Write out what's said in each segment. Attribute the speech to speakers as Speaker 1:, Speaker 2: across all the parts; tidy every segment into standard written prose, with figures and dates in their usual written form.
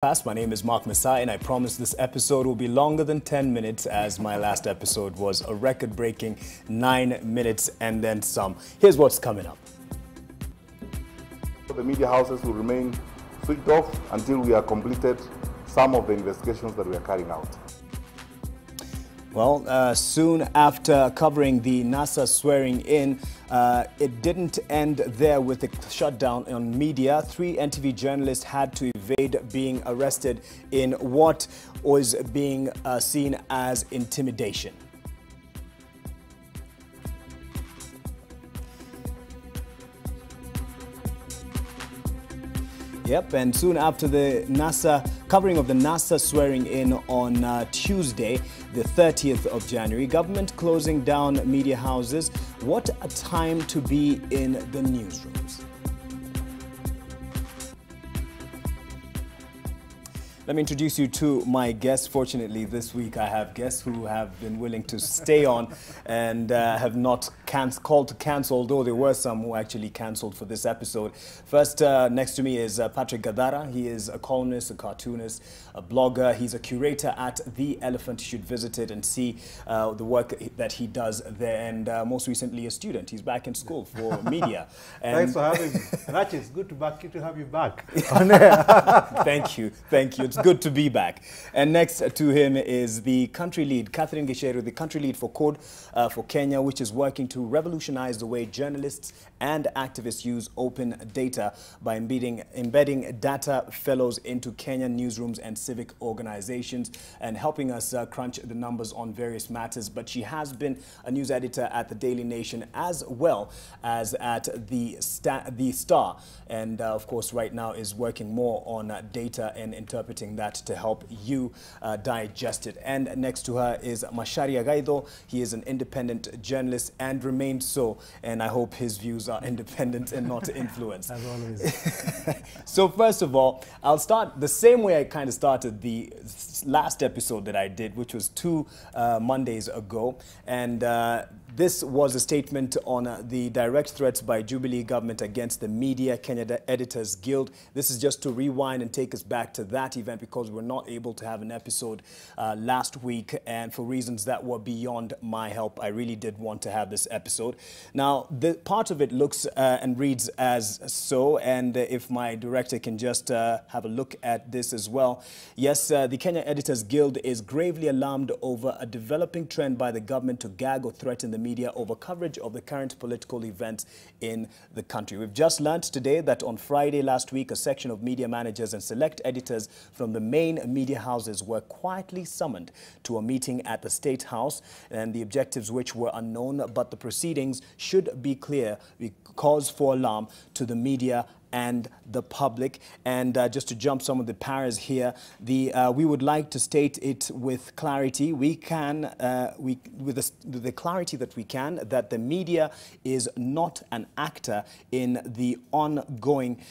Speaker 1: My name is Mark Masai, and I promise this episode will be longer than 10 minutes, as my last episode was a record-breaking 9 minutes and then some. Here's what's coming up.
Speaker 2: The media houses will remain switched off until we have completed some of the investigations that we are carrying out.
Speaker 1: Well, soon after covering the NASA swearing in, it didn't end there with the shutdown on media. 3 NTV journalists had to evade being arrested in what was being seen as intimidation. Yep, and soon after the covering of the NASA swearing in on Tuesday, the 30th of January, government closing down media houses. What a time to be in the newsrooms. Let me introduce you to my guests. Fortunately, this week I have guests who have been willing to stay on and have not called to cancel, although there were some who actually cancelled for this episode. First, next to me is Patrick Gathara. He is a columnist, a cartoonist, a blogger. He's a curator at The Elephant. You should visit it and see the work that he does there. And most recently, a student. He's back in school for media.
Speaker 3: And thanks for having me. Rach, it's good to have you back.
Speaker 1: Thank you. Thank you. It's good to be back. And next to him is the country lead, Gicheru, the country lead for Code for Kenya, which is working to revolutionize the way journalists and activists use open data by embedding data fellows into Kenyan newsrooms and civic organizations and helping us crunch the numbers on various matters. But she has been a news editor at the Daily Nation as well as at the Star. And of course, right now is working more on data and interpreting that to help you digest it. And next to her is Macharia Gaitho. He is an independent journalist and remains so. And I hope his views are independent and not influenced.
Speaker 3: As always.
Speaker 1: So first of all, I'll start the same way I kind of started the last episode that I did, which was 2 Mondays ago. And this was a statement on the direct threats by Jubilee government against the media, Kenya Editors Guild. This is just to rewind and take us back to that event because we're not able to have an episode last week, and for reasons that were beyond my help, I really did want to have this episode. Now, the part of it looks and reads as so, and if my director can just have a look at this as well. Yes, the Kenya Editors Guild is gravely alarmed over a developing trend by the government to gag or threaten the media over coverage of the current political events in the country. We've just learned today that on Friday last week, a section of media managers and select editors from the main media houses were quietly summoned to a meeting at the State House, and the objectives which were unknown, but the proceedings should be clear, cause for alarm to the media and the public. And just to jump some of the paras here, we would like to state it with clarity. We can, with the clarity that we can, that the media is not an actor in the ongoing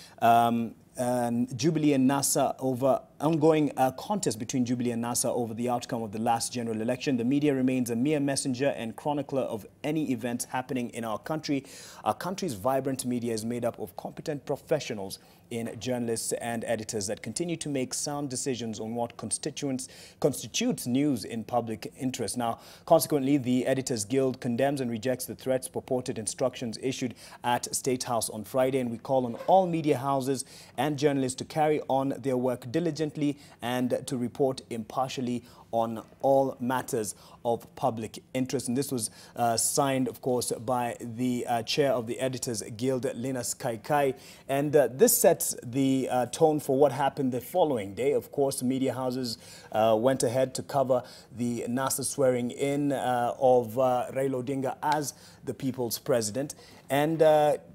Speaker 1: Jubilee and NASA over ongoing contest between Jubilee and NASA over the outcome of the last general election. The media remains a mere messenger and chronicler of any events happening in our country. Our country's vibrant media is made up of competent professionals in journalists and editors that continue to make sound decisions on what constitutes news in public interest. Now, consequently, the Editors Guild condemns and rejects the threats, purported instructions issued at State House on Friday, and we call on all media houses and journalists to carry on their work diligently and to report impartially on all matters of public interest. And this was signed, of course, by the chair of the Editors Guild, Linus Kaikai. And this sets the tone for what happened the following day. Of course, media houses went ahead to cover the NASA swearing in of Raila Odinga as the people's president. And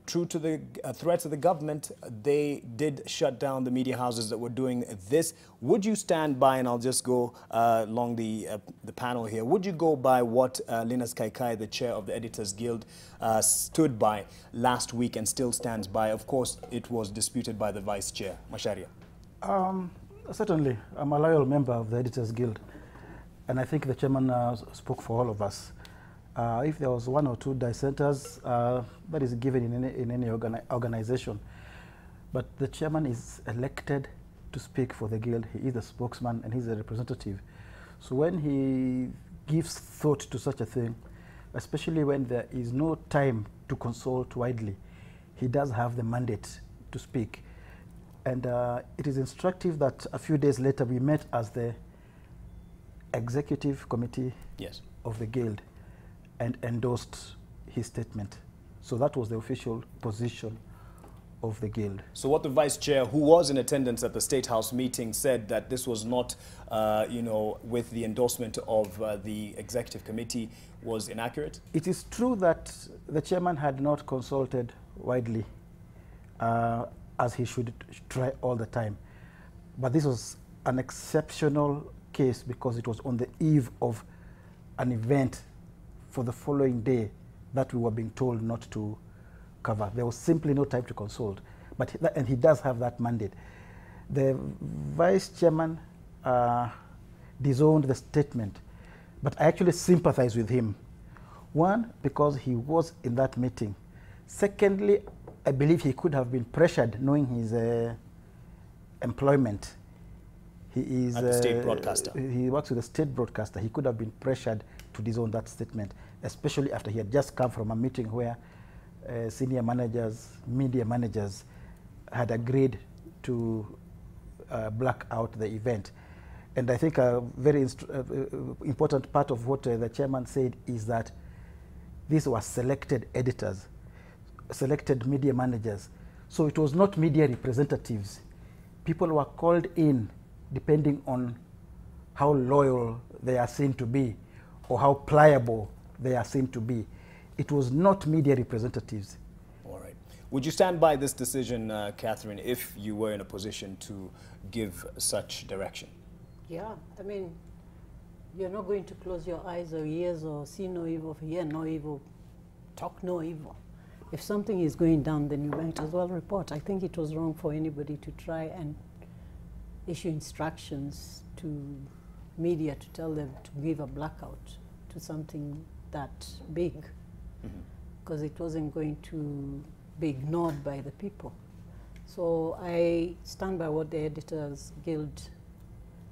Speaker 1: true to the threats of the government, they did shut down the media houses that were doing this. Would you stand by, and I'll just go along the panel here, would you go by what Linus Kaikai, the chair of the Editors Guild, stood by last week and still stands by? Of course, it was disputed by the vice chair. Macharia.
Speaker 3: Certainly. I'm a loyal member of the Editors Guild, and I think the chairman spoke for all of us. If there was 1 or 2 dissenters, that is given in any organization. But the chairman is elected to speak for the guild. He is a spokesman and he's a representative. So when he gives thought to such a thing, especially when there is no time to consult widely, he does have the mandate to speak. And it is instructive that a few days later we met as the executive committee of the guild and endorsed his statement. So that was the official position of the guild.
Speaker 1: So what the vice chair, who was in attendance at the State House meeting, said that this was not, with the endorsement of the executive committee, was inaccurate?
Speaker 3: It is true that the chairman had not consulted widely, as he should try all the time. But this was an exceptional case because it was on the eve of an event for the following day that we were being told not to cover. There was simply no time to consult, and he does have that mandate. The vice chairman disowned the statement, but I actually sympathize with him. One, because he was in that meeting. Secondly, I believe he could have been pressured knowing his employment. He is
Speaker 1: at the state broadcaster.
Speaker 3: He works with the state broadcaster. He could have been pressured to disown that statement, especially after he had just come from a meeting where senior managers, media managers had agreed to black out the event. And I think a very important part of what the chairman said is that these were selected editors, selected media managers. So it was not media representatives. People were called in depending on how loyal they are seen to be or how pliable they are seen to be. It was not media representatives.
Speaker 1: All right. Would you stand by this decision, Catherine, if you were in a position to give such direction?
Speaker 4: Yeah, I mean, you're not going to close your eyes or ears or see no evil, hear no evil, talk no evil. If something is going down, then you might as well report. I think it was wrong for anybody to try and issue instructions to media to tell them to give a blackout to something that big, because it wasn't going to be ignored by the people. So I stand by what the Editors Guild,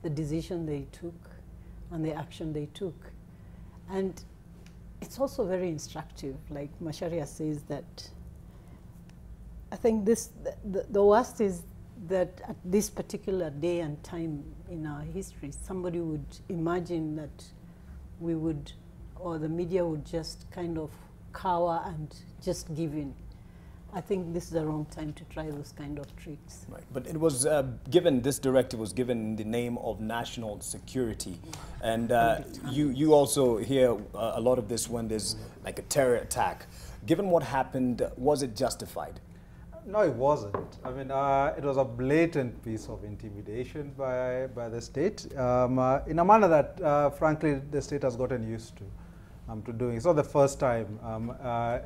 Speaker 4: the decision they took and the action they took. And it's also very instructive, like Macharia says, that I think the worst is that at this particular day and time in our history, somebody would imagine that we would, or the media would just kind of cower and just give in. I think this is the wrong time to try those kind of tricks.
Speaker 1: Right, but it was given, this directive was given in the name of national security. And you also hear a lot of this when there's like a terror attack. Given what happened, was it justified?
Speaker 5: No, it wasn't. I mean, it was a blatant piece of intimidation by the state in a manner that, frankly, the state has gotten used to doing. It's not the first time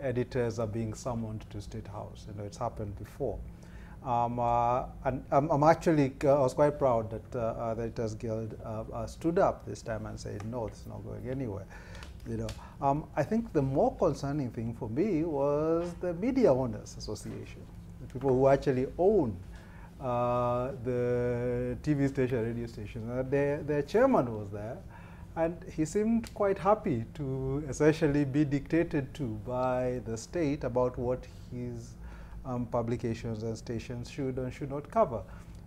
Speaker 5: editors are being summoned to State House. You know, it's happened before. And I'm actually, I was quite proud that the Editors Guild stood up this time and said, no, it's not going anywhere. You know, I think the more concerning thing for me was the Media Owners Association, the people who actually own the TV station, radio station. Their chairman was there, and he seemed quite happy to essentially be dictated to by the state about what his publications and stations should and should not cover,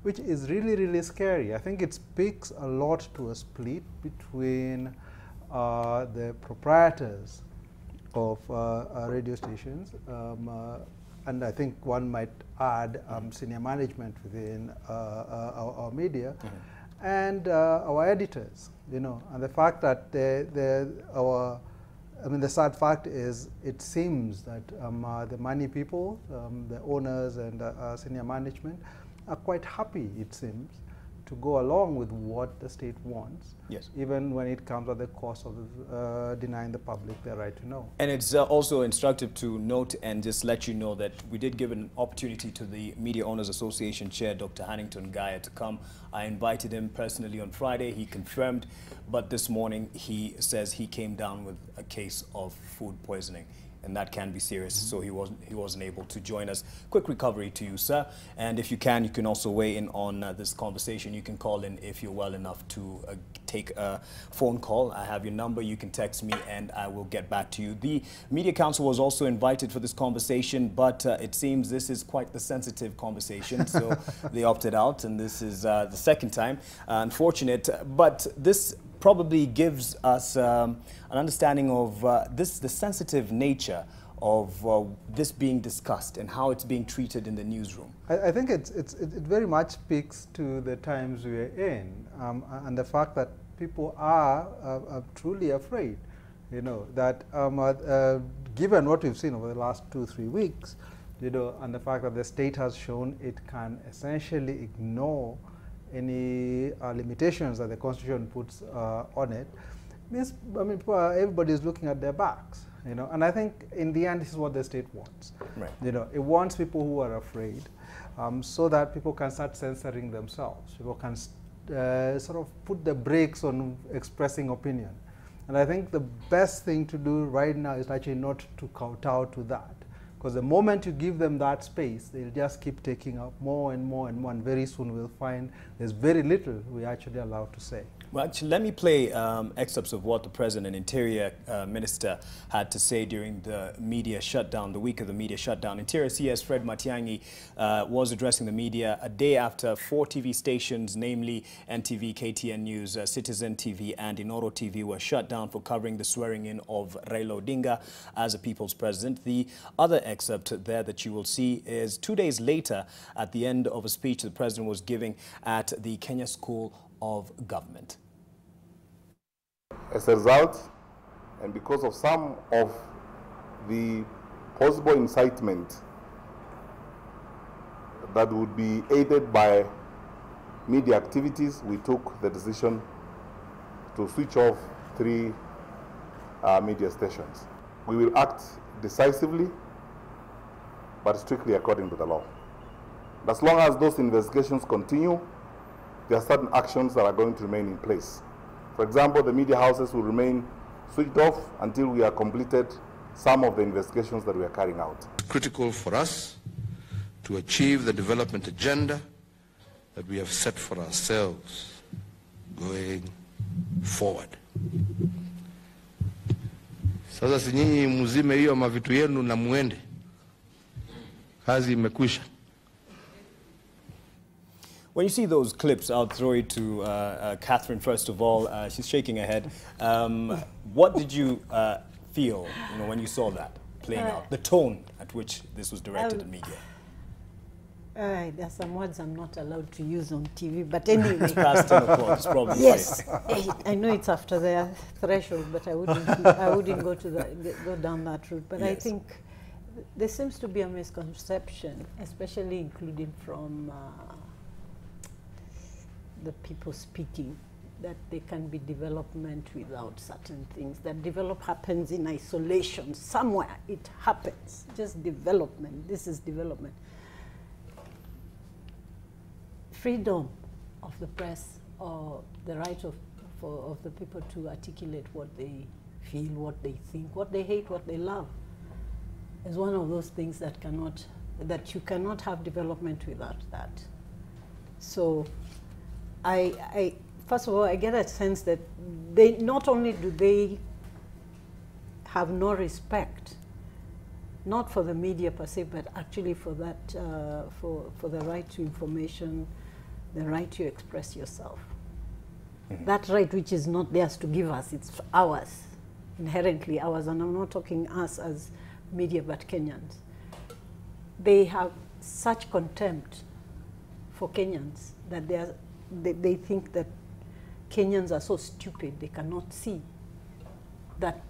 Speaker 5: which is really, really scary. I think it speaks a lot to a split between the proprietors of radio stations, and I think one might add senior management within our media, and our editors, you know, and the fact that I mean, the sad fact is it seems that the money people, the owners and senior management are quite happy, it seems, to go along with what the state wants,
Speaker 1: yes,
Speaker 5: even when it comes at the cost of denying the public their right to know.
Speaker 1: And it's also instructive to note and just let you know that we did give an opportunity to the Media Owners Association Chair, Dr. Hannington Gaya, to come. I invited him personally on Friday. He confirmed, but this morning he says he came down with a case of food poisoning. and that can be serious. So he wasn't able to join us. Quick recovery to you, sir. And if you can also weigh in on this conversation. You can call in if you're well enough to take a phone call. I have your number. You can text me, and I will get back to you. The Media Council was also invited for this conversation, but it seems this is quite the sensitive conversation, so they opted out, and this is the second time. Unfortunate, but this probably gives us an understanding of the sensitive nature of this being discussed and how it's being treated in the newsroom.
Speaker 5: I think it very much speaks to the times we are in, and the fact that people are truly afraid, you know, that given what we've seen over the last 2-3 weeks, you know, and the fact that the state has shown it can essentially ignore any limitations that the Constitution puts on it, means, I mean, everybody is looking at their backs, you know, and I think in the end this is what the state wants. Right. You know, it wants people who are afraid, so that people can start censoring themselves. People can sort of put the brakes on expressing opinion. And I think the best thing to do right now is actually not to kowtow to that. Because the moment you give them that space, they'll just keep taking up more and more and more, and very soon we'll find there's very little we're actually allowed to say.
Speaker 1: Well, actually, let me play excerpts of what the President and Interior Minister had to say during the media shutdown, the week of the media shutdown. Interior CS Fred Matiang'i was addressing the media a day after 4 TV stations, namely NTV, KTN News, Citizen TV and Inoro TV, were shut down for covering the swearing-in of Raila Odinga as a people's president. The other excerpt there that you will see is 2 days later at the end of a speech the President was giving at the Kenya School of Government.
Speaker 2: As a result, and because of some of the possible incitement that would be aided by media activities, we took the decision to switch off 3 media stations. We will act decisively, but strictly according to the law. As long as those investigations continue, there are certain actions that are going to remain in place. For example, the media houses will remain switched off until we have completed some of the investigations that we are carrying out.
Speaker 6: It's critical for us to achieve the development agenda that we have set for ourselves going forward. Sasa si nyinyi muzime hiyo mavitu yenu na muende. Kazi imekwisha.
Speaker 1: When you see those clips, I'll throw it to Catherine first of all. She's shaking her head. What did you feel, when you saw that playing out? The tone at which this was directed at media.
Speaker 4: There are some words I'm not allowed to use on TV, but anyway.
Speaker 1: It's past 10 o'clock. It's probably
Speaker 4: yes. I know it's after their threshold, but I wouldn't go down that route. But yes. I think there seems to be a misconception, especially including from the people speaking, that there can be development without certain things. That develop happens in isolation. Somewhere it happens. Just development. This is development. Freedom of the press, or the right of the people to articulate what they feel, what they think, what they hate, what they love, is one of those things that you cannot have development without that. So first of all, I get a sense that they not only do they have no respect, not for the media per se, but actually for that, for the right to information, the right to express yourself. Mm-hmm. That right which is not theirs to give us, it's ours, inherently ours, and I'm not talking us as media, but Kenyans. They have such contempt for Kenyans that they think that Kenyans are so stupid they cannot see that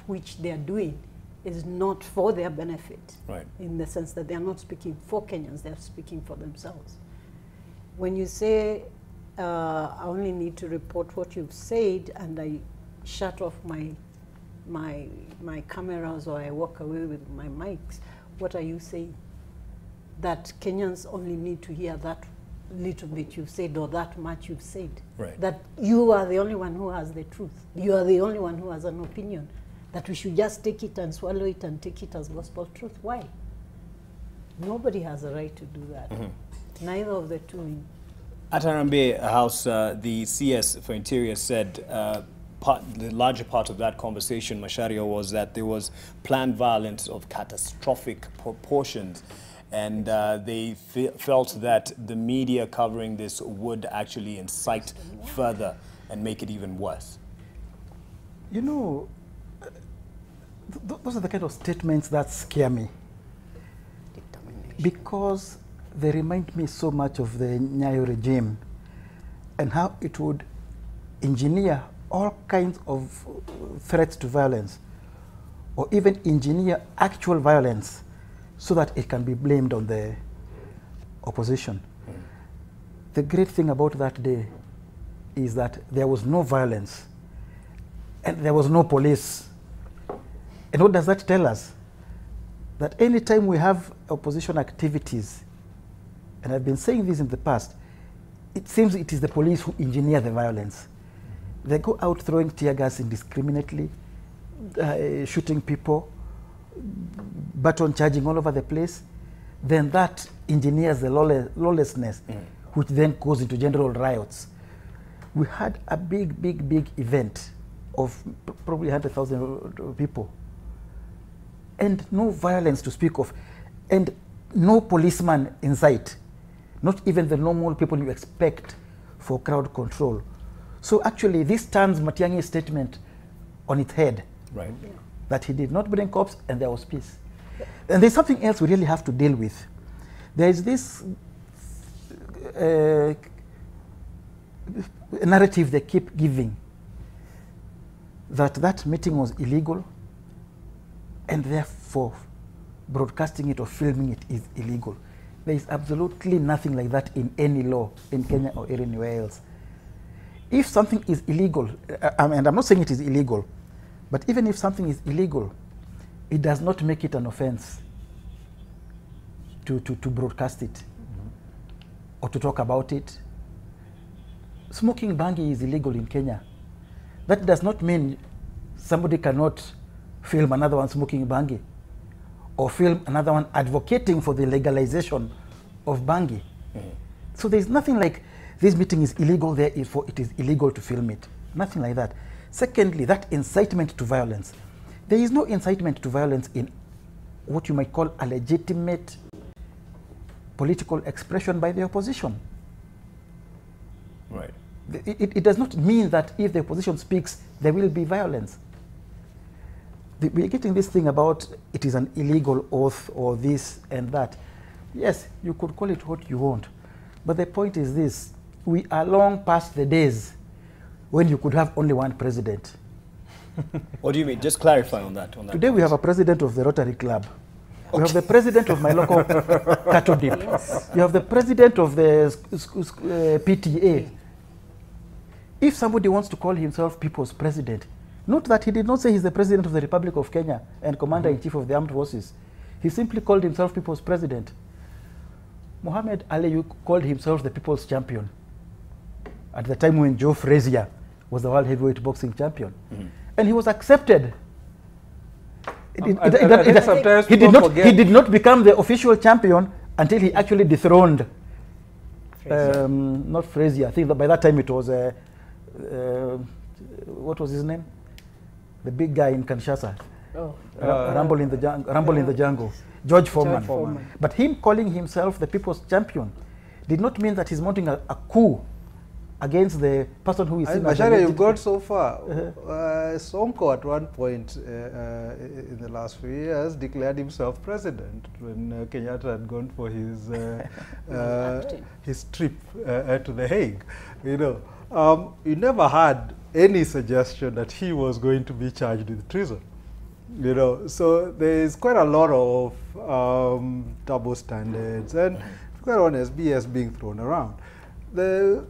Speaker 4: which they are doing is not for their benefit. Right. In the sense that they are not speaking for Kenyans, they are speaking for themselves. When you say, I only need to report what you've said and I shut off my cameras or I walk away with my mics, what are you saying? That Kenyans only need to hear that little bit you've said or that much you've said. Right. That you are the only one who has the truth. You are the only one who has an opinion. that we should just take it and swallow it and take it as gospel truth. Why? Nobody has a right to do that. Neither of the two.
Speaker 1: At Harambee House, the CS for Interior said the larger part of that conversation, Macharia, was that there was planned violence of catastrophic proportions, and they felt that the media covering this would actually incite further and make it even worse.
Speaker 3: You know, those are the kind of statements that scare me, because they remind me so much of the Nyayo regime and how it would engineer all kinds of threats to violence, or even engineer actual violence so that it can be blamed on the opposition. The great thing about that day is that there was no violence and there was no police. And what does that tell us? That any time we have opposition activities, and I've been saying this in the past, it seems it is the police who engineer the violence. They go out throwing tear gas indiscriminately, shooting people, baton charging all over the place. Then that engineers the lawlessness, which then goes into general riots. We had a big event of probably 100,000 people, and no violence to speak of, and no policeman in sight, not even the normal people you expect for crowd control. So actually this turns Matiang'i's statement on its head,
Speaker 1: right?
Speaker 3: That he did not bring cops and there was peace. And there's something else we really have to deal with. There is this narrative they keep giving, that that meeting was illegal, and therefore broadcasting it or filming it is illegal. There is absolutely nothing like that in any law in Kenya or anywhere else. If something is illegal, and I'm not saying it is illegal, but even if something is illegal, it does not make it an offense to broadcast it or to talk about it. Smoking bangi is illegal in Kenya. That does not mean somebody cannot film another one smoking bangi, or film another one advocating for the legalization of bangi. So there's nothing like this meeting is illegal, therefore it is illegal to film it. Nothing like that. Secondly, that incitement to violence. There is no incitement to violence in what you might call a legitimate political expression by the opposition.
Speaker 1: Right.
Speaker 3: It does not mean that if the opposition speaks, there will be violence. We're getting this thing about it is an illegal oath or this and that. Yes, you could call it what you want. But the point is this: we are long past the days when you could have only one president.
Speaker 1: What do you mean? Just clarify on that.
Speaker 3: Today we have a president of the Rotary Club. Okay. We have the president of my local cattle dip. Yes. You have the president of the PTA. If somebody wants to call himself people's president, note that he did not say he's the president of the Republic of Kenya and commander-in-chief of the armed forces. He simply called himself people's president. Muhammad Ali called himself the people's champion at the time when Joe Frazier was the world heavyweight boxing champion. And he was accepted. He did not become the official champion until he actually dethroned, not Frazier. I think that by that time it was, what was his name? The big guy in Kinshasa. Rumble in the Jungle. George Foreman. But him calling himself the people's champion did not mean that he's mounting a coup against the person who is seen as
Speaker 5: Macharia, you've got so far. Sonko at one point in the last few years declared himself president when Kenyatta had gone for his trip to The Hague. You know, you never had any suggestion that he was going to be charged with treason. You know, so there is quite a lot of double standards and, quite honest, BS being thrown around. The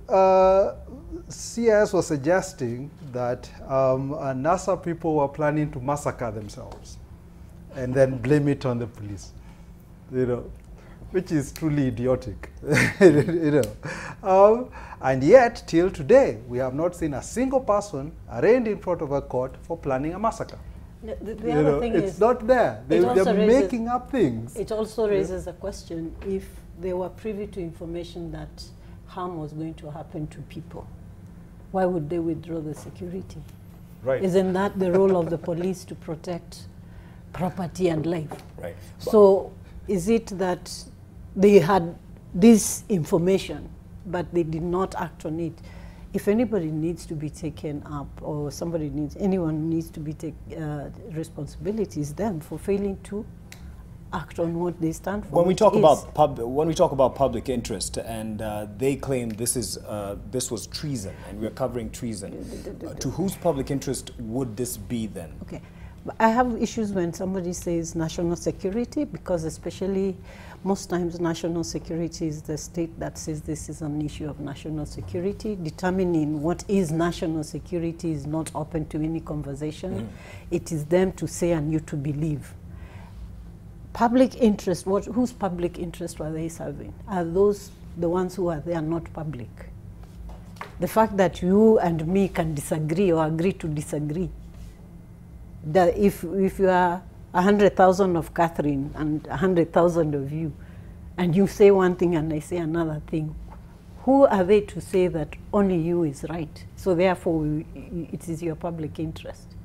Speaker 5: CS was suggesting that NASA people were planning to massacre themselves and then blame it on the police, you know, which is truly idiotic, you know. And yet, till today, we have not seen a single person arraigned in front of a court for planning a massacre.
Speaker 4: The other thing
Speaker 5: it's
Speaker 4: is,
Speaker 5: not there. They're
Speaker 4: raises,
Speaker 5: making up things.
Speaker 4: It also raises a question: if they were privy to information that harm was going to happen to people, why would they withdraw the security?
Speaker 1: Right.
Speaker 4: Isn't that the role of the police, to protect property and life?
Speaker 1: Right.
Speaker 4: So is it that they had this information, but they did not act on it? If anybody needs to be taken up, or anyone needs to be responsibility is them for failing to act on what they stand for.
Speaker 1: When we talk about public interest, and they claim this was treason, and we're covering treason, to whose public interest would this be then?
Speaker 4: Okay, I have issues when somebody says national security, because especially most times national security is the state that says this is an issue of national security. Determining what is national security is not open to any conversation. It is them to say and you to believe. Public interest, whose public interest were they serving? Are those the ones who are there not public? The fact that you and me can disagree or agree to disagree, that if you are 100,000 of Catherine and 100,000 of you, and you say one thing and I say another thing, who are they to say that only you is right? So therefore, it is your public interest.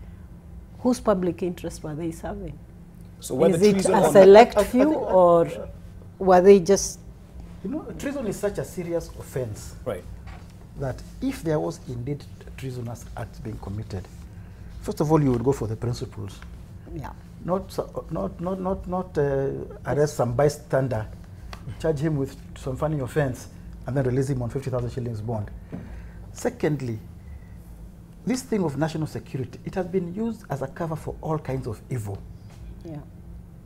Speaker 4: Whose public interest were they serving?
Speaker 1: So
Speaker 4: is it a select few, or were they just...
Speaker 3: Treason is such a serious offense,
Speaker 1: right,
Speaker 3: that if there was indeed treasonous acts being committed, first of all, you would go for the principles.
Speaker 4: Yeah.
Speaker 3: Not arrest some bystander, charge him with some funny offense, and then release him on 50,000 shillings bond. Secondly, this thing of national security, it has been used as a cover for all kinds of evil.
Speaker 4: Yeah.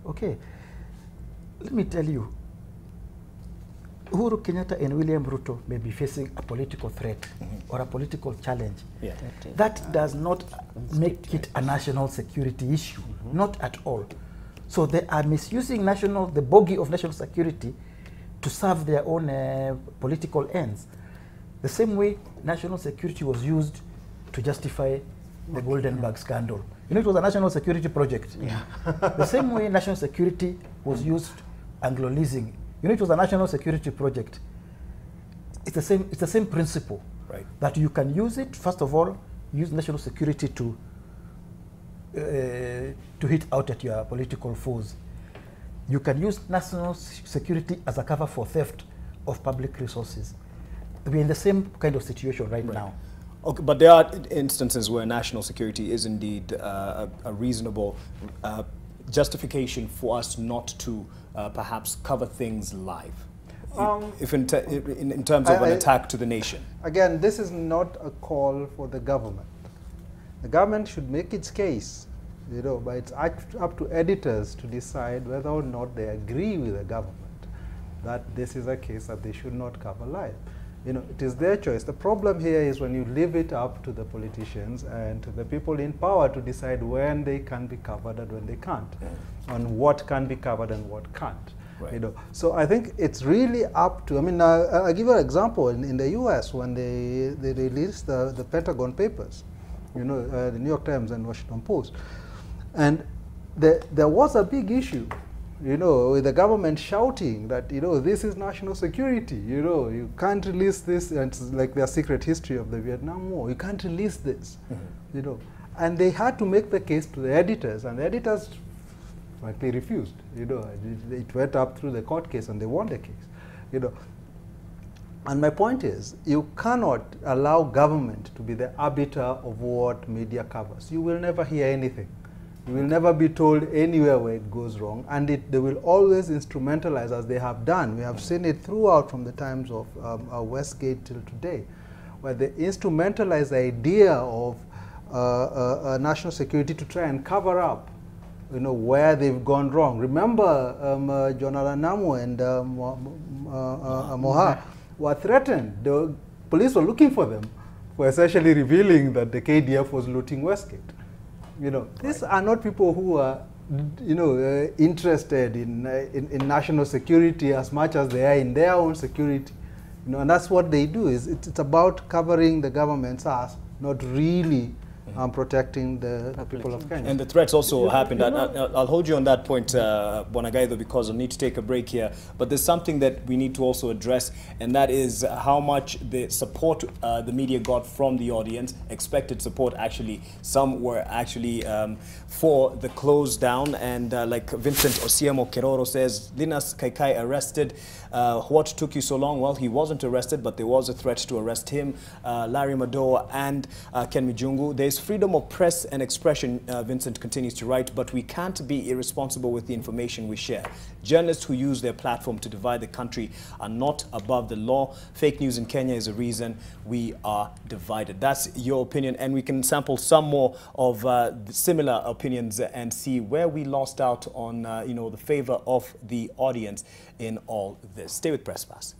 Speaker 3: Okay. Let me tell you, Uhuru Kenyatta and William Ruto may be facing a political threat or a political challenge.
Speaker 1: Yeah.
Speaker 3: That does not make it a national security issue, not at all. So they are misusing the bogey of national security to serve their own political ends. The same way national security was used to justify the Goldenberg scandal. It was a national security project. Yeah. The same way national security was used Anglo-leasing. It was a national security project. It's the same principle.
Speaker 1: Right.
Speaker 3: That you can use it, first of all, use national security to hit out at your political foes. You can use national security as a cover for theft of public resources. We're in the same kind of situation right now.
Speaker 1: Okay, but there are instances where national security is indeed a reasonable justification for us not to perhaps cover things live, if in terms of an attack to the nation.
Speaker 5: Again, this is not a call for the government. The government should make its case, but it's up to editors to decide whether or not they agree with the government that this is a case that they should not cover live. It is their choice. The problem here is when you leave it up to the politicians and to the people in power to decide when they can be covered and when they can't, and what can be covered and what can't. Right. So I think it's really up to, I'll give you an example. In the US, when they released the Pentagon Papers, the New York Times and Washington Post, and there was a big issue, with the government shouting that, this is national security, you can't release this, and it's like their secret history of the Vietnam War, you can't release this, and they had to make the case to the editors, and the editors frankly refused, it went up through the court case and they won the case, And my point is, you cannot allow government to be the arbiter of what media covers. You will never hear anything. You will never be told anywhere where it goes wrong, and they will always instrumentalize, as they have done. We have seen it throughout from the times of Westgate till today, where they instrumentalize the idea of national security to try and cover up, where they've gone wrong. Remember, John Alanamu and Moha were threatened. The police were looking for them for essentially revealing that the KDF was looting Westgate. These are not people who are, interested in national security as much as they are in their own security. And that's what they do. It's about covering the government's ass, not really protecting the people of Kenya.
Speaker 1: And the threats also happened. I'll hold you on that point, Bwana Gaitho, because I'll need to take a break here. But there's something that we need to also address, and that is how much the support the media got from the audience, expected support actually. Some were actually for the close down, and like Vincent Osiemo Keroro says, Linus Kaikai arrested. What took you so long? Well, he wasn't arrested, but there was a threat to arrest him. Larry Madoa and Ken Mijungu. There's freedom of press and expression, Vincent continues to write, but we can't be irresponsible with the information we share. Journalists who use their platform to divide the country are not above the law. Fake news in Kenya is a reason we are divided. That's your opinion, and we can sample some more of similar opinions and see where we lost out on the favor of the audience in all this. Stay with Press Pass.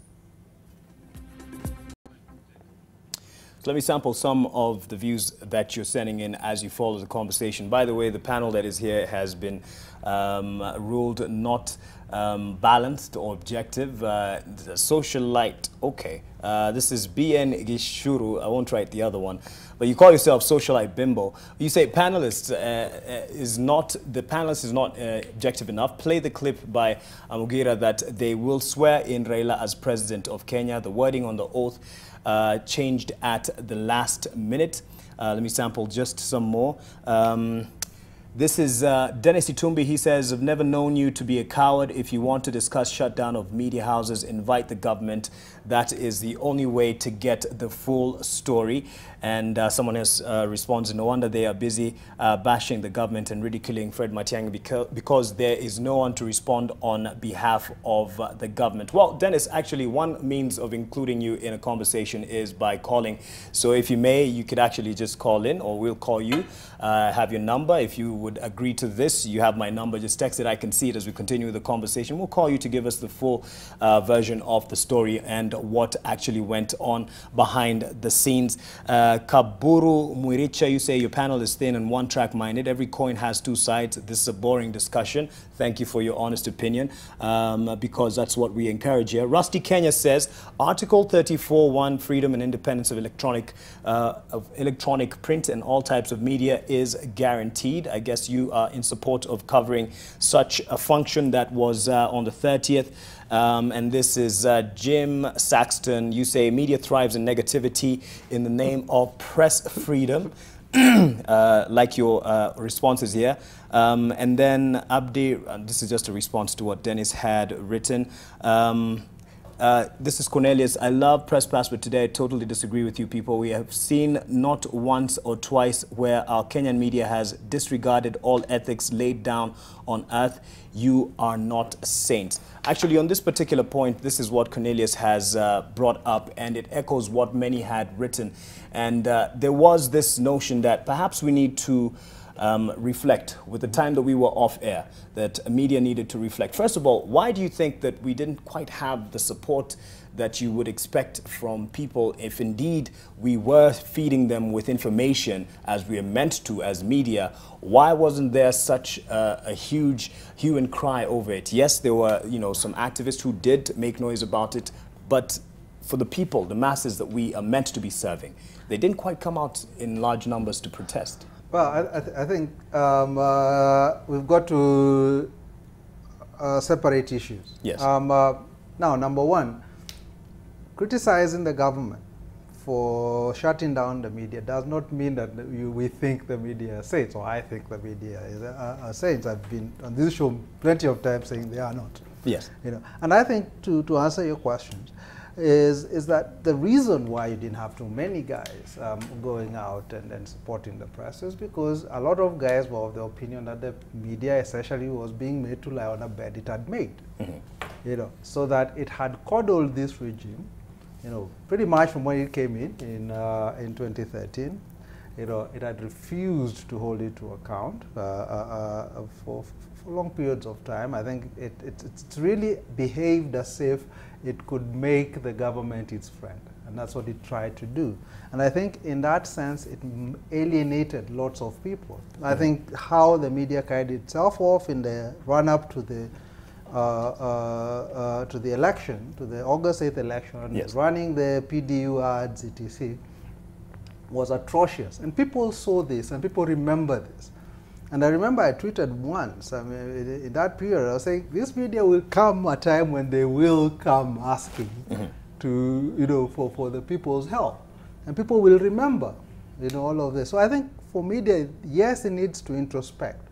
Speaker 1: So let me sample some of the views that you're sending in as you follow the conversation. By the way, the panel that is here has been ruled not balanced or objective. Socialite, okay. This is BN Gicheru. I won't write the other one. But you call yourself Socialite Bimbo. You say panelist is not objective enough. Play the clip by Mugira that they will swear in Raila as president of Kenya. The wording on the oath changed at the last minute. Let me sample just some more. This is Dennis Itumbi. He says, I've never known you to be a coward. If you want to discuss shutdown of media houses, invite the government. That is the only way to get the full story. And someone else responds, no wonder they are busy bashing the government and ridiculing Fred Matiang'i because there is no one to respond on behalf of the government. Well, Dennis, actually one means of including you in a conversation is by calling. So if you may, you could actually just call in, or we'll call you, have your number. If you would agree to this, you have my number, just text it. I can see it as we continue the conversation. We'll call you to give us the full version of the story and what actually went on behind the scenes. Kaburu Muiricha, you say your panel is thin and one-track minded. Every coin has two sides. This is a boring discussion. Thank you for your honest opinion, because that's what we encourage here. Rusty Kenya says, Article 34.1, freedom and independence of electronic print and all types of media is guaranteed. I guess you are in support of covering such a function that was on the 30th. And this is Jim Saxton. You say media thrives in negativity in the name of press freedom. Like your responses here. And then Abdi, this is just a response to what Dennis had written. This is Cornelius. I love Press Pass, but today I totally disagree with you people. We have seen not once or twice where our Kenyan media has disregarded all ethics laid down on earth. You are not saints. Actually, on this particular point, this is what Cornelius has brought up, and it echoes what many had written. And there was this notion that perhaps we need to reflect with the time that we were off air, that media needed to reflect. First of all, why do you think that we didn't quite have the support that you would expect from people if indeed we were feeding them with information as we are meant to as media? Why wasn't there such a huge hue and cry over it? Yes, there were some activists who did make noise about it, but for the people, the masses that we are meant to be serving, they didn't quite come out in large numbers to protest.
Speaker 5: Well, I think we've got to separate issues.
Speaker 1: Yes.
Speaker 5: Now, number one, criticizing the government for shutting down the media does not mean that we think the media are saints, or I think the media are saints. I've been on this show plenty of times saying they are not.
Speaker 1: Yes.
Speaker 5: And I think to answer your questions, is that the reason why you didn't have too many guys going out and supporting the press is because a lot of guys were of the opinion that the media essentially was being made to lie on a bed it had made, so that it had coddled this regime, pretty much from when it came in 2013. It had refused to hold it to account for long periods of time. I think it's really behaved as if it could make the government its friend, and that's what it tried to do. And I think in that sense, it alienated lots of people. I think how the media carried itself off in the run-up to the election, to the August 8th election,
Speaker 1: yes,
Speaker 5: running the PDU ads, etc., was atrocious. And people saw this and people remember this. And I remember I tweeted once, I mean, in that period, I was saying, this media will come a time when they will come asking to, you know, for the people's help. And people will remember, you know, all of this. So I think for media, yes, it needs to introspect.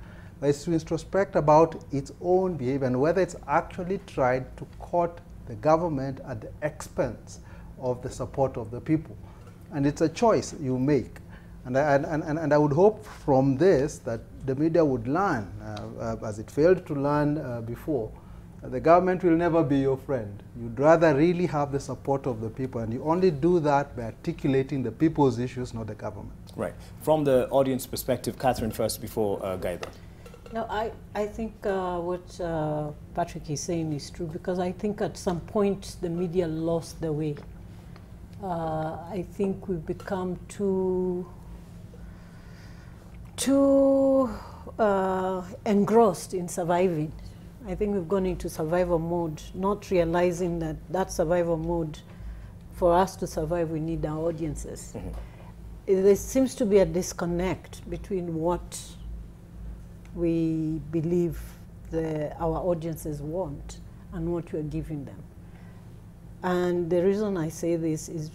Speaker 5: But it's to introspect about its own behavior and whether it's actually tried to court the government at the expense of the support of the people. And it's a choice you make. And I would hope from this that the media would learn, as it failed to learn before, that the government will never be your friend. You'd rather really have the support of the people, and you only do that by articulating the people's issues, not the government.
Speaker 1: Right. From the audience perspective, Catherine first before Gaitho.
Speaker 4: No, I think what Patrick is saying is true, because I think at some point the media lost the way. I think we've become too engrossed in surviving. I think we've gone into survival mode, not realizing that that survival mode, for us to survive, we need our audiences. There seems to be a disconnect between what we believe our audiences want and what we're giving them. And the reason I say this is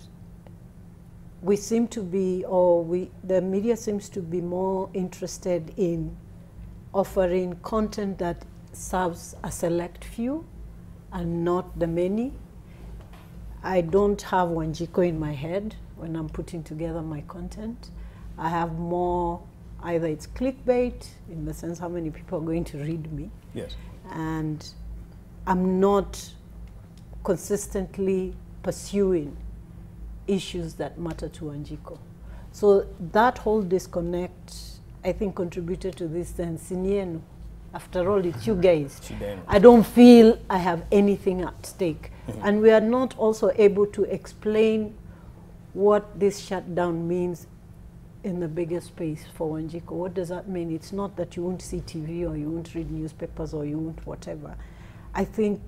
Speaker 4: we seem to be, the media seems to be more interested in offering content that serves a select few and not the many. I don't have Wanjiko in my head when I'm putting together my content. I have more, either it's clickbait, in the sense how many people are going to read me.
Speaker 1: Yes.
Speaker 4: And I'm not consistently pursuing issues that matter to Wanjiko. So that whole disconnect, I think, contributed to this sense. After all, it's you guys. I don't feel I have anything at stake. And we are not also able to explain what this shutdown means in the bigger space for Wanjiko. What does that mean? It's not that you won't see TV or you won't read newspapers or you won't whatever. I think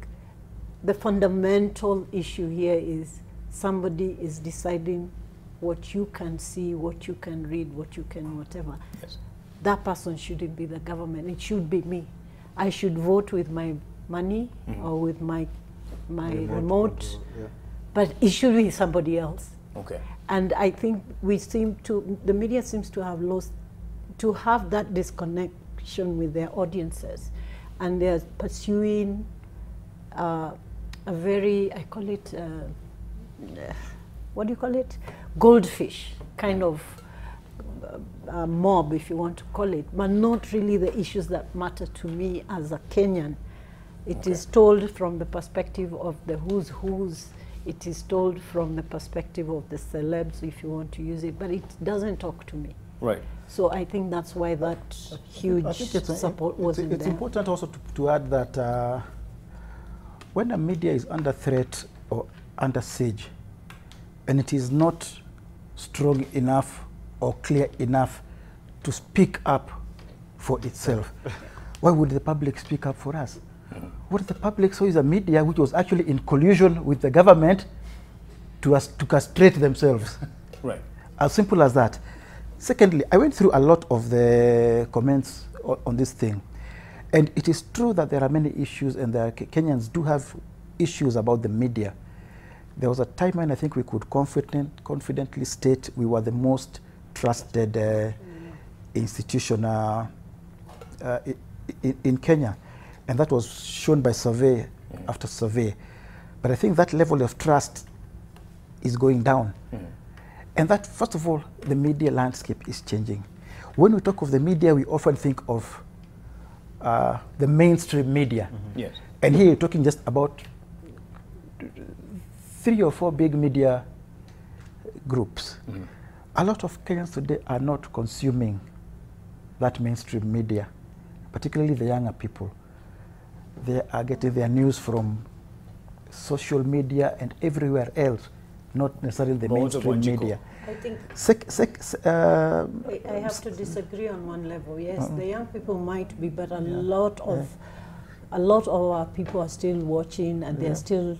Speaker 4: the fundamental issue here is somebody is deciding what you can see, what you can read, what you can whatever.
Speaker 1: Yes.
Speaker 4: That person shouldn't be the government. It should be me. I should vote with my money or with my remote, but it should be somebody else.
Speaker 1: Okay.
Speaker 4: And I think the media seems to have lost, to have that disconnection with their audiences. And they're pursuing a very, I call it, what do you call it? Goldfish kind of mob, if you want to call it, but not really the issues that matter to me as a Kenyan. It is told from the perspective of the who's. It is told from the perspective of the celebs, if you want to use it, but it doesn't talk to me.
Speaker 1: Right.
Speaker 4: So I think that's why that huge support wasn't there.
Speaker 3: It's important also to add that when a media is under threat or under siege, and it is not strong enough or clear enough to speak up for itself, why would the public speak up for us? What the public saw is a media which was actually in collusion with the government to castrate themselves.
Speaker 1: Right.
Speaker 3: As simple as that. Secondly, I went through a lot of the comments on this thing. And it is true that there are many issues, and the Kenyans do have issues about the media. There was a time when I think we could confidently state we were the most trusted institution in Kenya. And that was shown by survey after survey. But I think that level of trust is going down. And that, first of all, the media landscape is changing. When we talk of the media, we often think of the mainstream media.
Speaker 1: Yes.
Speaker 3: And here you're talking just about 3 or 4 big media groups. A lot of Kenyans today are not consuming that mainstream media, particularly the younger people. They are getting their news from social media and everywhere else, not necessarily the mainstream media.
Speaker 4: I think I have to disagree on one level. Yes, the young people might be, but a lot of our people are still watching, and they're still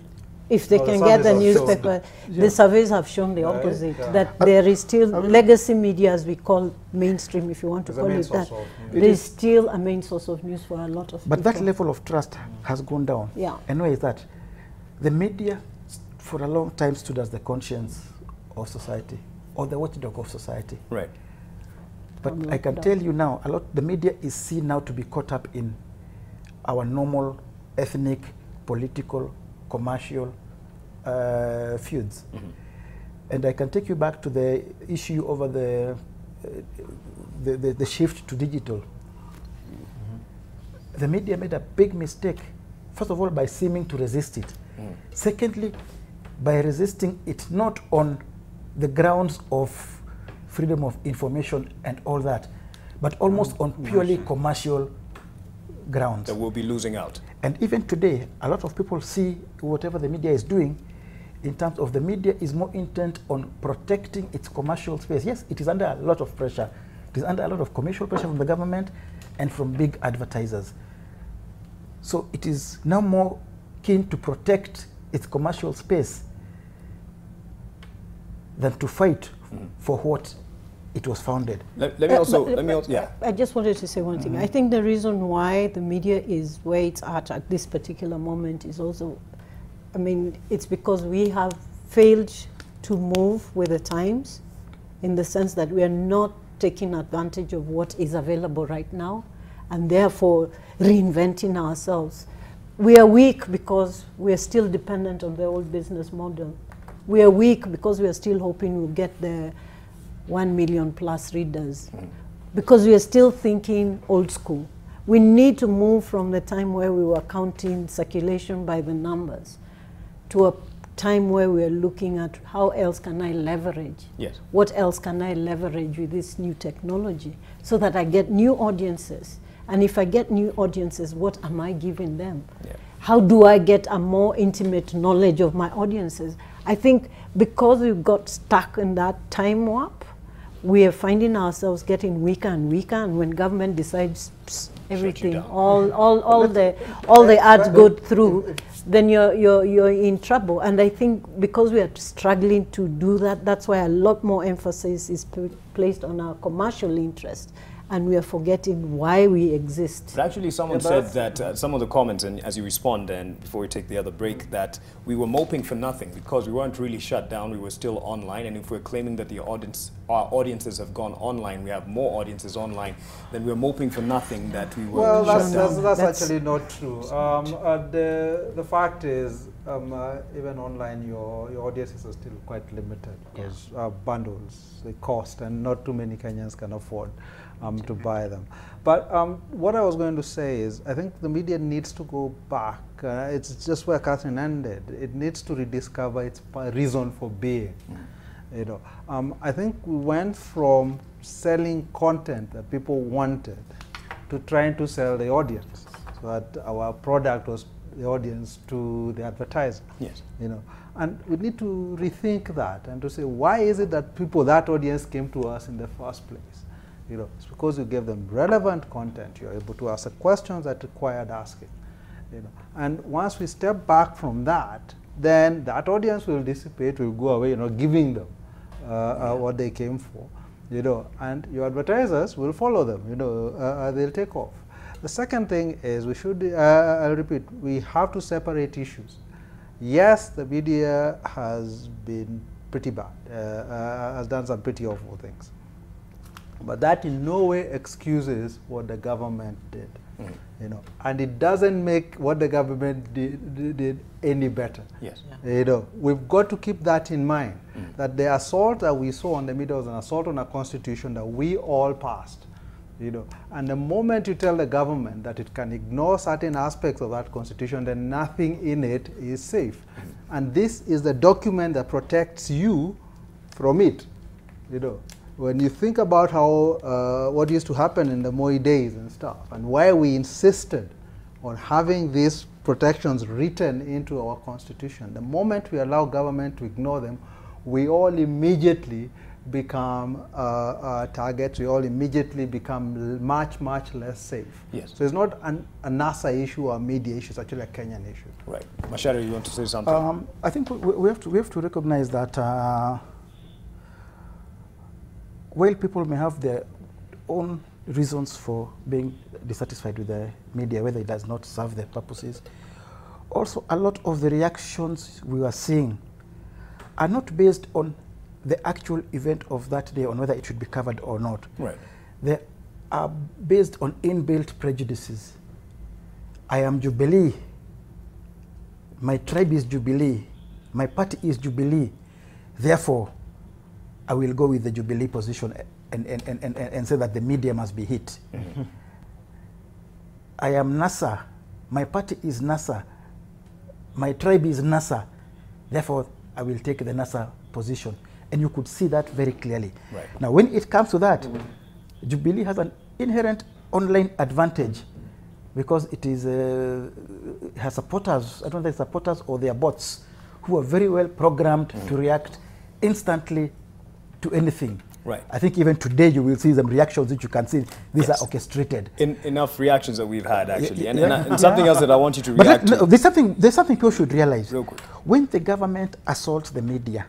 Speaker 4: if they
Speaker 5: No, the
Speaker 4: can get the
Speaker 5: surveys have
Speaker 4: newspaper. The surveys have shown the
Speaker 5: Right,
Speaker 4: opposite,
Speaker 5: yeah.
Speaker 4: that there is still legacy media, as we call mainstream, if you want to
Speaker 5: It's a
Speaker 4: call
Speaker 5: main
Speaker 4: it that.
Speaker 5: source of
Speaker 4: There is still a main source of news for a lot of
Speaker 3: But
Speaker 4: people.
Speaker 3: that level of trust has gone down.
Speaker 4: Yeah.
Speaker 3: And why is that? The media for a long time stood as the conscience of society or the watchdog of society.
Speaker 1: Right.
Speaker 3: But I can tell you now, the media is seen now to be caught up in our normal ethnic, political, commercial feuds. And I can take you back to the issue over the shift to digital. The media made a big mistake, first of all, by seeming to resist it. Secondly, by resisting it not on the grounds of freedom of information and all that, but almost on purely commercial grounds.
Speaker 1: That we'll be losing out.
Speaker 3: And even today, a lot of people see whatever the media is doing in terms of the media is more intent on protecting its commercial space. Yes, it is under a lot of pressure. It is under a lot of commercial pressure from the government and from big advertisers. So it is now more keen to protect its commercial space than to fight for what it was founded.
Speaker 1: Let me also, yeah.
Speaker 4: I just wanted to say one thing. I think the reason why the media is where it's at this particular moment is also, I mean, it's because we have failed to move with the times, in the sense that we are not taking advantage of what is available right now, and therefore reinventing ourselves. We are weak because we are still dependent on the old business model. We are weak because we are still hoping we'll get the 1 million plus readers, because we are still thinking old school. We need to move from the time where we were counting circulation by the numbers to a time where we are looking at how else can I leverage?
Speaker 1: Yes.
Speaker 4: What else can I leverage with this new technology so that I get new audiences? And if I get new audiences, what am I giving them?
Speaker 1: Yeah.
Speaker 4: How do I get a more intimate knowledge of my audiences? I think because we've got stuck in that time warp, we are finding ourselves getting weaker and weaker, and when government decides everything,
Speaker 1: down.
Speaker 4: all the ads go through, then you're in trouble. And I think because we are struggling to do that, that's why a lot more emphasis is placed on our commercial interest, and we are forgetting why we exist.
Speaker 1: But actually, someone said that some of the comments, and as you respond, and before we take the other break, that we were moping for nothing because we weren't really shut down. We were still online, and if we're claiming that our audiences have gone online, we have more audiences online, then we're moping for nothing that we were shut down.
Speaker 5: That's actually not true. The fact is, even online, your audiences are still quite limited because bundles, they cost, and not too many Kenyans can afford to buy them. But what I was going to say is, I think the media needs to go back. It's just where Catherine ended. It needs to rediscover its reason for being. You know, I think we went from selling content that people wanted to trying to sell the audience, so that our product was the audience to the advertiser.
Speaker 1: Yes.
Speaker 5: You know, and we need to rethink that and to say, why is it that that audience came to us in the first place? You know, it's because you gave them relevant content. You're able to ask the questions that required asking. You know, and once we step back from that, then that audience will dissipate, will go away. You know, giving them what they came for. You know, and your advertisers will follow them. You know, they'll take off. The second thing is we should. I'll repeat. We have to separate issues. Yes, the media has been pretty bad. Has done some pretty awful things. But that in no way excuses what the government did, you know, and it doesn't make what the government did any better.
Speaker 1: Yes.
Speaker 4: Yeah.
Speaker 5: You know, we've got to keep that in mind, that the assault that we saw on the media was an assault on a constitution that we all passed, you know, and the moment you tell the government that it can ignore certain aspects of that constitution, then nothing in it is safe. And this is the document that protects you from it, you know. When you think about how what used to happen in the Moi days and stuff, and why we insisted on having these protections written into our constitution, the moment we allow government to ignore them, we all immediately become targets, we all immediately become much, much less safe.
Speaker 1: Yes.
Speaker 5: So it's not a NASA issue or a media issue, it's actually a Kenyan issue.
Speaker 1: Right. Macharia, you want to say something?
Speaker 3: I think we have to recognize that while people may have their own reasons for being dissatisfied with the media, whether it does not serve their purposes, also a lot of the reactions we are seeing are not based on the actual event of that day, on whether it should be covered or not.
Speaker 1: Right.
Speaker 3: They are based on inbuilt prejudices. I am Jubilee. My tribe is Jubilee. My party is Jubilee. Therefore, I will go with the Jubilee position and say that the media must be hit. Mm-hmm. I am NASA. My party is NASA. My tribe is NASA. Therefore, I will take the NASA position. And you could see that very clearly.
Speaker 1: Right.
Speaker 3: Now, when it comes to that, Jubilee has an inherent online advantage because it is has supporters, I don't know if they're supporters or their bots, who are very well programmed to react instantly to anything.
Speaker 1: Right.
Speaker 3: I think even today you will see some reactions which you can see these are orchestrated.
Speaker 1: Enough reactions that we've had, actually. And something else that I want you to
Speaker 3: but
Speaker 1: react to.
Speaker 3: There's something people should realize.
Speaker 1: Real quick.
Speaker 3: When the government assaults the media,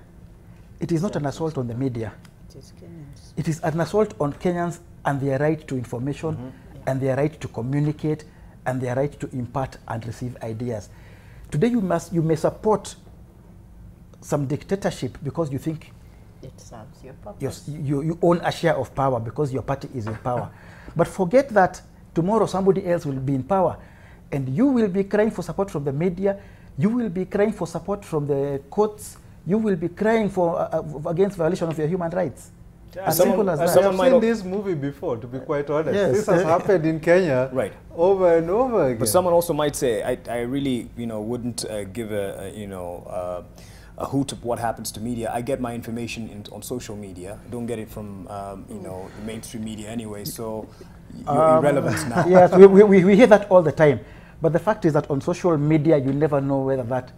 Speaker 3: it is not an assault on the media.
Speaker 4: It is Kenyans.
Speaker 3: It is an assault on Kenyans and their right to information, and their right to communicate, and their right to impart and receive ideas. Today you may support some dictatorship because you think
Speaker 4: it serves your purpose.
Speaker 3: you own a share of power because your party is in power. But forget that tomorrow somebody else will be in power, and you will be crying for support from the media, you will be crying for support from the courts, you will be crying for against violation of your human rights.
Speaker 5: Yeah,
Speaker 3: as simple as that.
Speaker 5: I have seen this movie before, to be quite honest.
Speaker 3: Yes.
Speaker 5: This has happened in Kenya over and over again.
Speaker 1: But someone also might say, I really, wouldn't give a hoot of what happens to media. I get my information on social media. I don't get it from, the mainstream media anyway, so you're irrelevant now.
Speaker 3: Yes, we hear that all the time. But the fact is that on social media, you never know whether that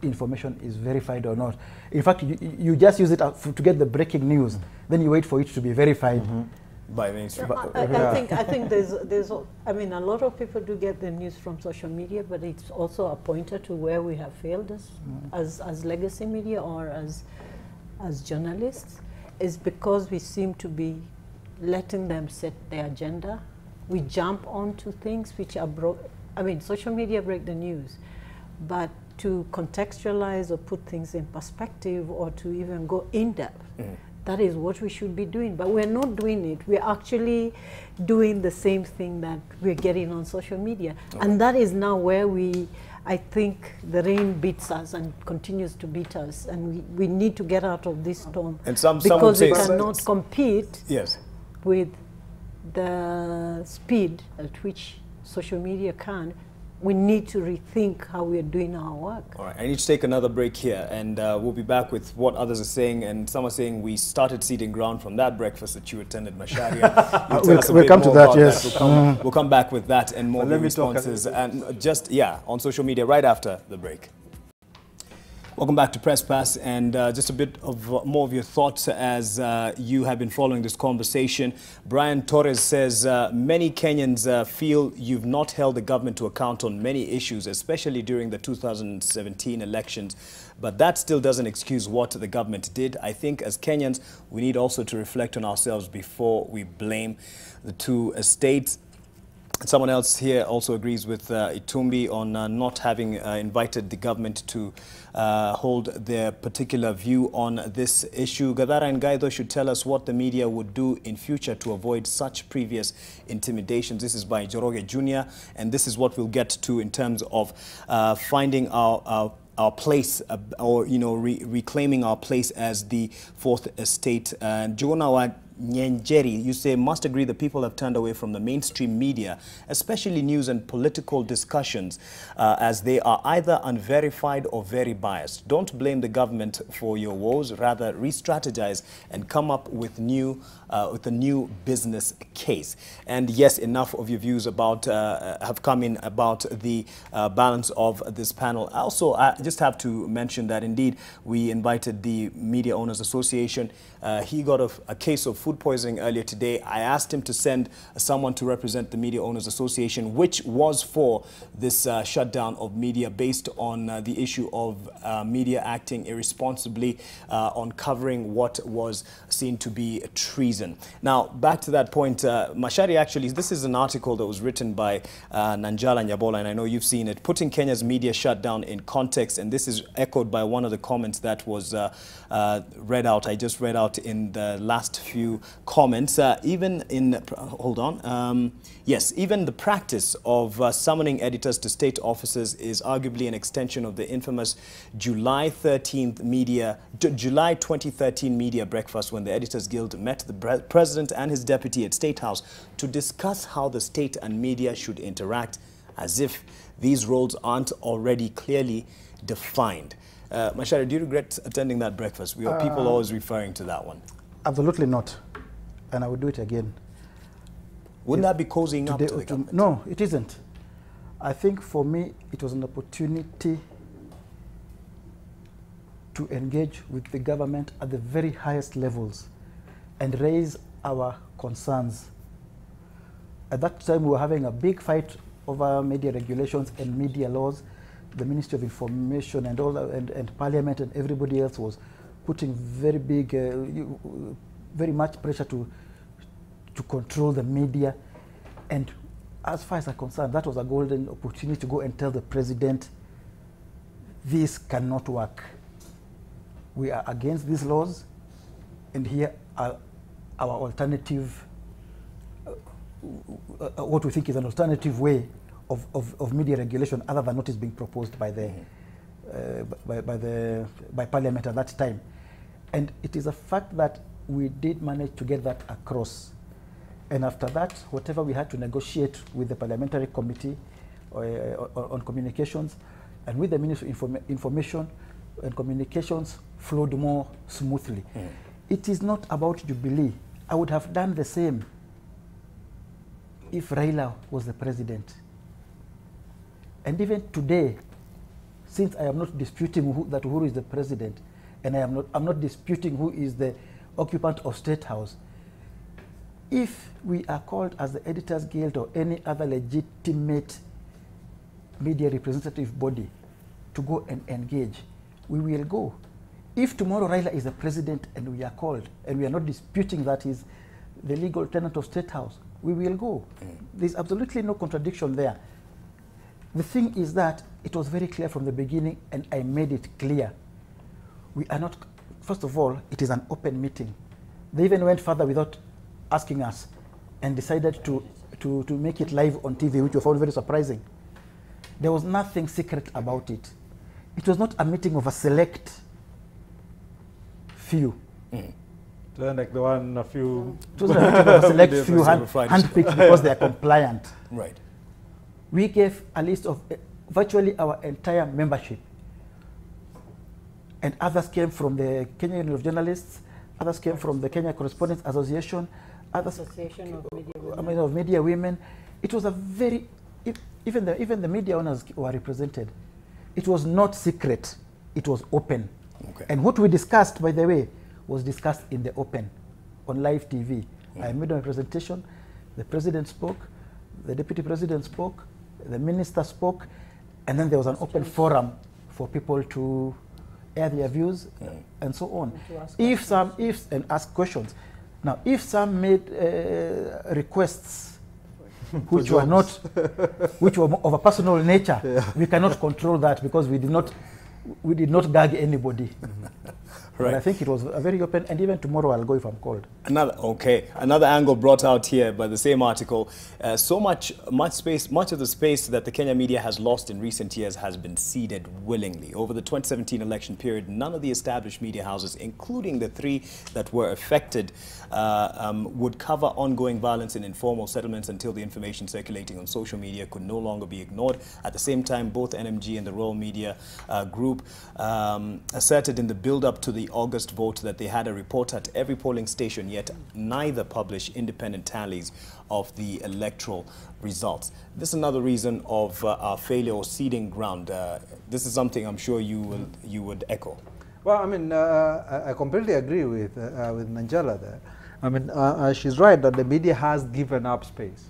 Speaker 3: information is verified or not. In fact, you just use it to get the breaking news. Then you wait for it to be verified.
Speaker 1: By mainstream.
Speaker 4: I think there's I mean, a lot of people do get the news from social media, but it's also a pointer to where we have failed as legacy media or as journalists, is because we seem to be letting them set the agenda. We jump onto things which are social media break the news, but to contextualize or put things in perspective or to even go in depth, that is what we should be doing. But we're not doing it. We're actually doing the same thing that we're getting on social media. And that is now where I think the rain beats us and continues to beat us. And we need to get out of this storm.
Speaker 1: And
Speaker 4: because we cannot compete
Speaker 1: yes.
Speaker 4: with the speed at which social media can. We need to rethink how we are doing our work.
Speaker 1: All right, I need to take another break here, and we'll be back with what others are saying. And some are saying we started ceding ground from that breakfast that you attended, Macharia.
Speaker 3: We'll come to that, yes.
Speaker 1: We'll come back with that and more responses, and just on social media right after the break. Welcome back to Press Pass, and just a bit of more of your thoughts as you have been following this conversation. Brian Torres says, many Kenyans feel you've not held the government to account on many issues, especially during the 2017 elections. But that still doesn't excuse what the government did. I think as Kenyans, we need also to reflect on ourselves before we blame the two states. Someone else here also agrees with Itumbi on not having invited the government to hold their particular view on this issue. Gathara and Gaitho should tell us what the media would do in future to avoid such previous intimidations. This is by Joroge Jr., and this is what we'll get to in terms of finding our place, or reclaiming our place as the fourth estate. And Jonawa Nyenjeri, you say, must agree the people have turned away from the mainstream media, especially news and political discussions, as they are either unverified or very biased. Don't blame the government for your woes, rather re-strategize and come up with a new business case. And yes, enough of your views about have come in about the balance of this panel. Also, I just have to mention that indeed we invited the Media Owners Association. He got a case of food poisoning earlier today. I asked him to send someone to represent the Media Owners Association, which was for this shutdown of media based on the issue of media acting irresponsibly on covering what was seen to be treason. Now, back to that point, Macharia, actually, this is an article that was written by Nanjala Nyabola, and I know you've seen it, putting Kenya's media shutdown in context, and this is echoed by one of the comments that was read out. I just read out in the last few comments. Even in, hold on, yes, even the practice of summoning editors to state offices is arguably an extension of the infamous July 2013 media breakfast, when the Editors Guild met the president and his deputy at State House to discuss how the state and media should interact, as if these roles aren't already clearly defined. Macharia, do you regret attending that breakfast? We are people always referring to that one.
Speaker 3: Absolutely not. And I would do it again.
Speaker 1: Wouldn't that be cozying up to the government?
Speaker 3: No, it isn't. I think for me, it was an opportunity to engage with the government at the very highest levels and raise our concerns. At that time, we were having a big fight over media regulations and media laws. The Ministry of Information and all that, and Parliament and everybody else was putting very big, very much pressure to control the media. And as far as I'm concerned, that was a golden opportunity to go and tell the president, this cannot work. We are against these laws, and here are our alternative, what we think is an alternative way of media regulation other than what is being proposed by the by Parliament at that time. And it is a fact that we did manage to get that across. And after that, whatever we had to negotiate with the Parliamentary Committee on Communications and with the Ministry of Information and Communications flowed more smoothly. It is not about Jubilee. I would have done the same if Raila was the president. And even today, since I am not disputing that Uhuru is the president, and I'm not disputing who is the occupant of State House, if we are called as the Editors Guild or any other legitimate media representative body to go and engage, we will go. If tomorrow Raila is the president and we are called, and we are not disputing that he's the legal tenant of State House, we will go. There's absolutely no contradiction there. The thing is that it was very clear from the beginning, and I made it clear. We are not, first of all, it is an open meeting. They even went further without asking us and decided to make it live on TV, which we found very surprising. There was nothing secret about it. It was not a meeting of a select few.
Speaker 5: So like the one a few...
Speaker 3: It was a meeting of a select few handpicked because they are compliant.
Speaker 1: Right.
Speaker 3: We gave a list of virtually our entire membership. And others came from the Kenya Union of Journalists, others came from the Kenya Correspondents Association, others
Speaker 4: Association of Media Women.
Speaker 3: Of Media Women. It was a very, even the media owners were represented. It was not secret, it was open.
Speaker 1: Okay.
Speaker 3: And what we discussed, by the way, was discussed in the open, on live TV. I made my presentation, the president spoke, the deputy president spoke, the minister spoke, and then there was an open forum for people to air their views and so on. And ask questions. Now, if some made requests which were of a personal nature, we cannot control that because we did not we did not gag anybody.
Speaker 1: Right.
Speaker 3: But I think it was a very open, and even tomorrow I'll go if I'm called.
Speaker 1: Another angle brought out here by the same article. Much of the space that the Kenya media has lost in recent years has been ceded willingly. Over the 2017 election period, none of the established media houses, including the 3 that were affected, would cover ongoing violence in informal settlements until the information circulating on social media could no longer be ignored. At the same time, both NMG and the Royal Media Group asserted in the build-up to the August vote that they had a reporter at every polling station, yet neither published independent tallies of the electoral results. This is another reason of our failure or ceding ground. This is something I'm sure you would echo.
Speaker 5: Well, I mean, I completely agree with Nanjala there. I mean, she's right that the media has given up space.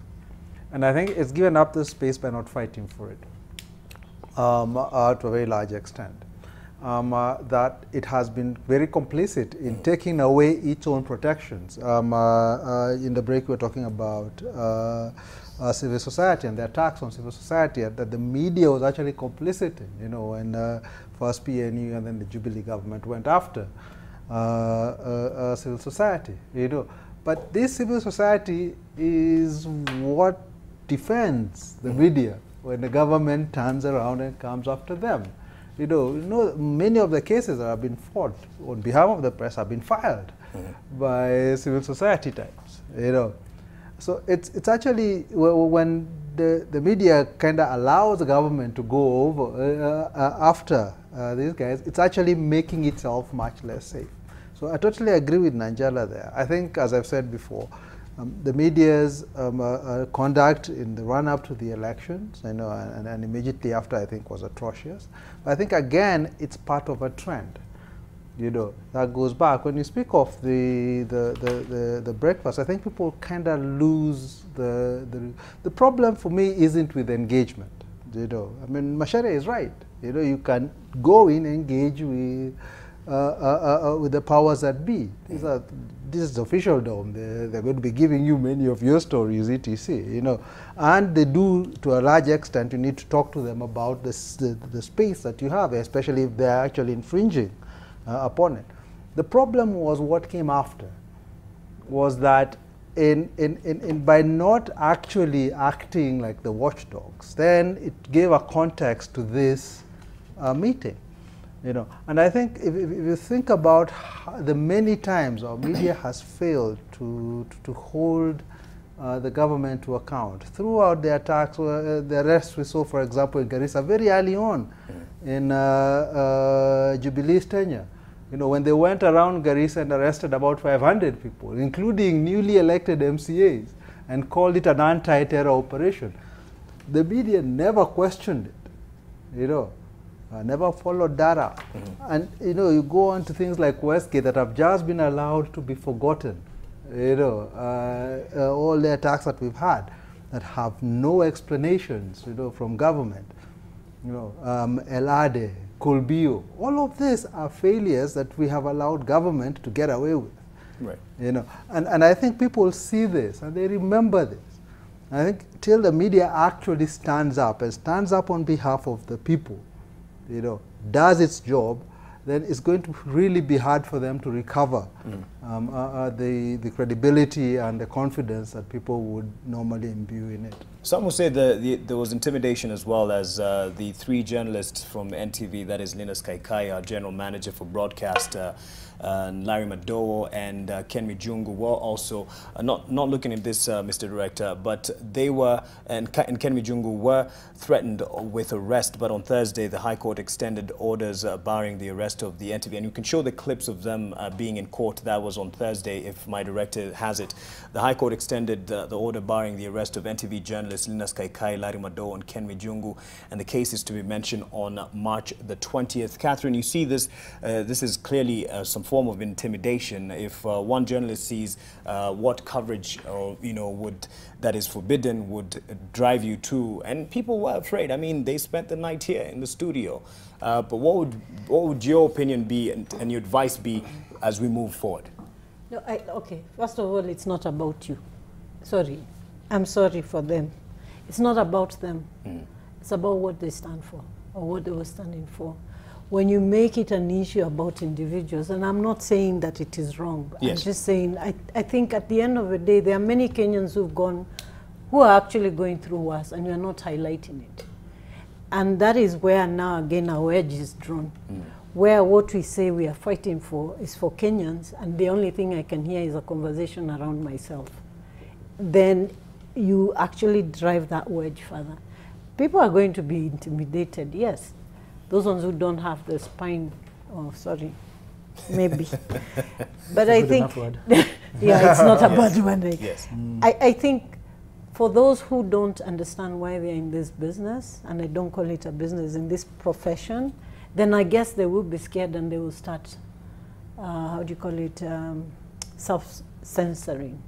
Speaker 5: And I think it's given up the space by not fighting for it to a very large extent. That it has been very complicit in taking away its own protections. In the break we were talking about civil society and the attacks on civil society that the media was actually complicit in, you know, when first PNU and then the Jubilee government went after civil society, you know. But this civil society is what defends the media when the government turns around and comes after them. You know, many of the cases that have been fought on behalf of the press have been filed by civil society types, you know. So it's actually, when the media kind of allows the government to go over after these guys, it's actually making itself much less safe. So I totally agree with Nanjala there. I think, as I've said before, the media's conduct in the run-up to the elections, you know, and immediately after, I think, was atrocious. But I think, again, it's part of a trend, you know, that goes back. When you speak of the breakfast, I think people kind of lose the problem for me isn't with engagement, you know. I mean, Macharia is right. You know, you can go in and engage with the powers that be. This is the official dome. They're going to be giving you many of your stories, etc. You know, and they do, to a large extent. You need to talk to them about the space that you have, especially if they're actually infringing upon it. The problem was what came after, was that by not actually acting like the watchdogs, then it gave a context to this meeting. You know, and I think if you think about the many times our media has failed to hold the government to account throughout the attacks, the arrests we saw, for example, in Garissa very early on in Jubilee's tenure. You know, when they went around Garissa and arrested about 500 people, including newly elected MCAs, and called it an anti-terror operation, the media never questioned it. You know. Never followed that up. And, you know, you go on to things like Westgate that have just been allowed to be forgotten. You know, all the attacks that we've had that have no explanations, you know, from government. You know, Elade, Kolbio, all of these are failures that we have allowed government to get away with. Right. You know, and I think people see this and they remember this. I think till the media actually stands up and stands up on behalf of the people, you know, does its job, then it's going to really be hard for them to recover the credibility and the confidence that people would normally imbue in it. Some would say there was intimidation as well, as the 3 journalists from NTV, that is Linus Kaikai, our general manager for broadcast, Larry Madowo and Ken Mijungu were also not looking at this, Mr. Director, but they were, and Ken Mijungu were threatened with arrest. But on Thursday, the High Court extended orders barring the arrest of the NTV, and you can show the clips of them being in court. That was on Thursday, if my director has it. The High Court extended the order barring the arrest of NTV journalists Linus Kaikai, Larry Madowo, and Ken Mijungu, and the case is to be mentioned on March the 20th. Catherine, you see this. This is clearly some form of intimidation. If one journalist sees what coverage that is forbidden would drive you to, and people were afraid. I mean, they spent the night here in the studio. But what would your opinion be and your advice be as we move forward?
Speaker 4: No, okay. First of all, it's not about you. Sorry, I'm sorry for them. It's not about them. It's about what they stand for or what they were standing for. when you make it an issue about individuals, and I'm not saying that it is wrong,
Speaker 1: Yes.
Speaker 4: I'm just saying I think at the end of the day, there are many Kenyans who are actually going through worse, and you're not highlighting it. And that is where now again our edge is drawn, where what we say we are fighting for is for Kenyans, and the only thing I can hear is a conversation around myself. Then you actually drive that wedge further. People are going to be intimidated, yes. Those ones who don't have the spine, oh, sorry, maybe. But I think, yeah, it's not a bad one.
Speaker 1: Yes.
Speaker 4: I think for those who don't understand why they're in this business, and I don't call it a business, in this profession, then I guess they will be scared and they will start, how do you call it, self-censoring.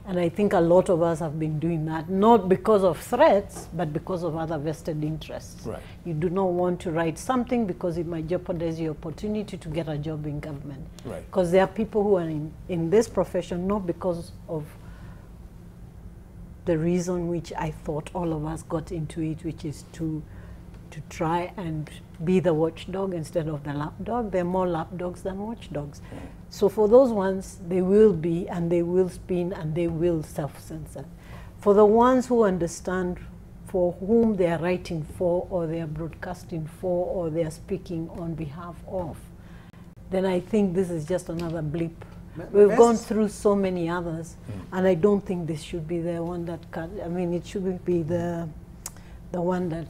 Speaker 4: And I think a lot of us have been doing that, not because of threats, but because of other vested interests.
Speaker 1: Right.
Speaker 4: You do not want to write something because it might jeopardize your opportunity to get a job in government.
Speaker 1: Right.
Speaker 4: Because there are people who are in this profession, not because of the reason which I thought all of us got into it, which is to try and be the watchdog instead of the lapdog. There are more lapdogs than watchdogs. So for those ones, they will be, and they will spin, and they will self-censor. For the ones who understand for whom they are writing for, or they are broadcasting for, or they are speaking on behalf of, then I think this is just another blip. We've gone through so many others, and I don't think this should be the one that I mean, it should be the one that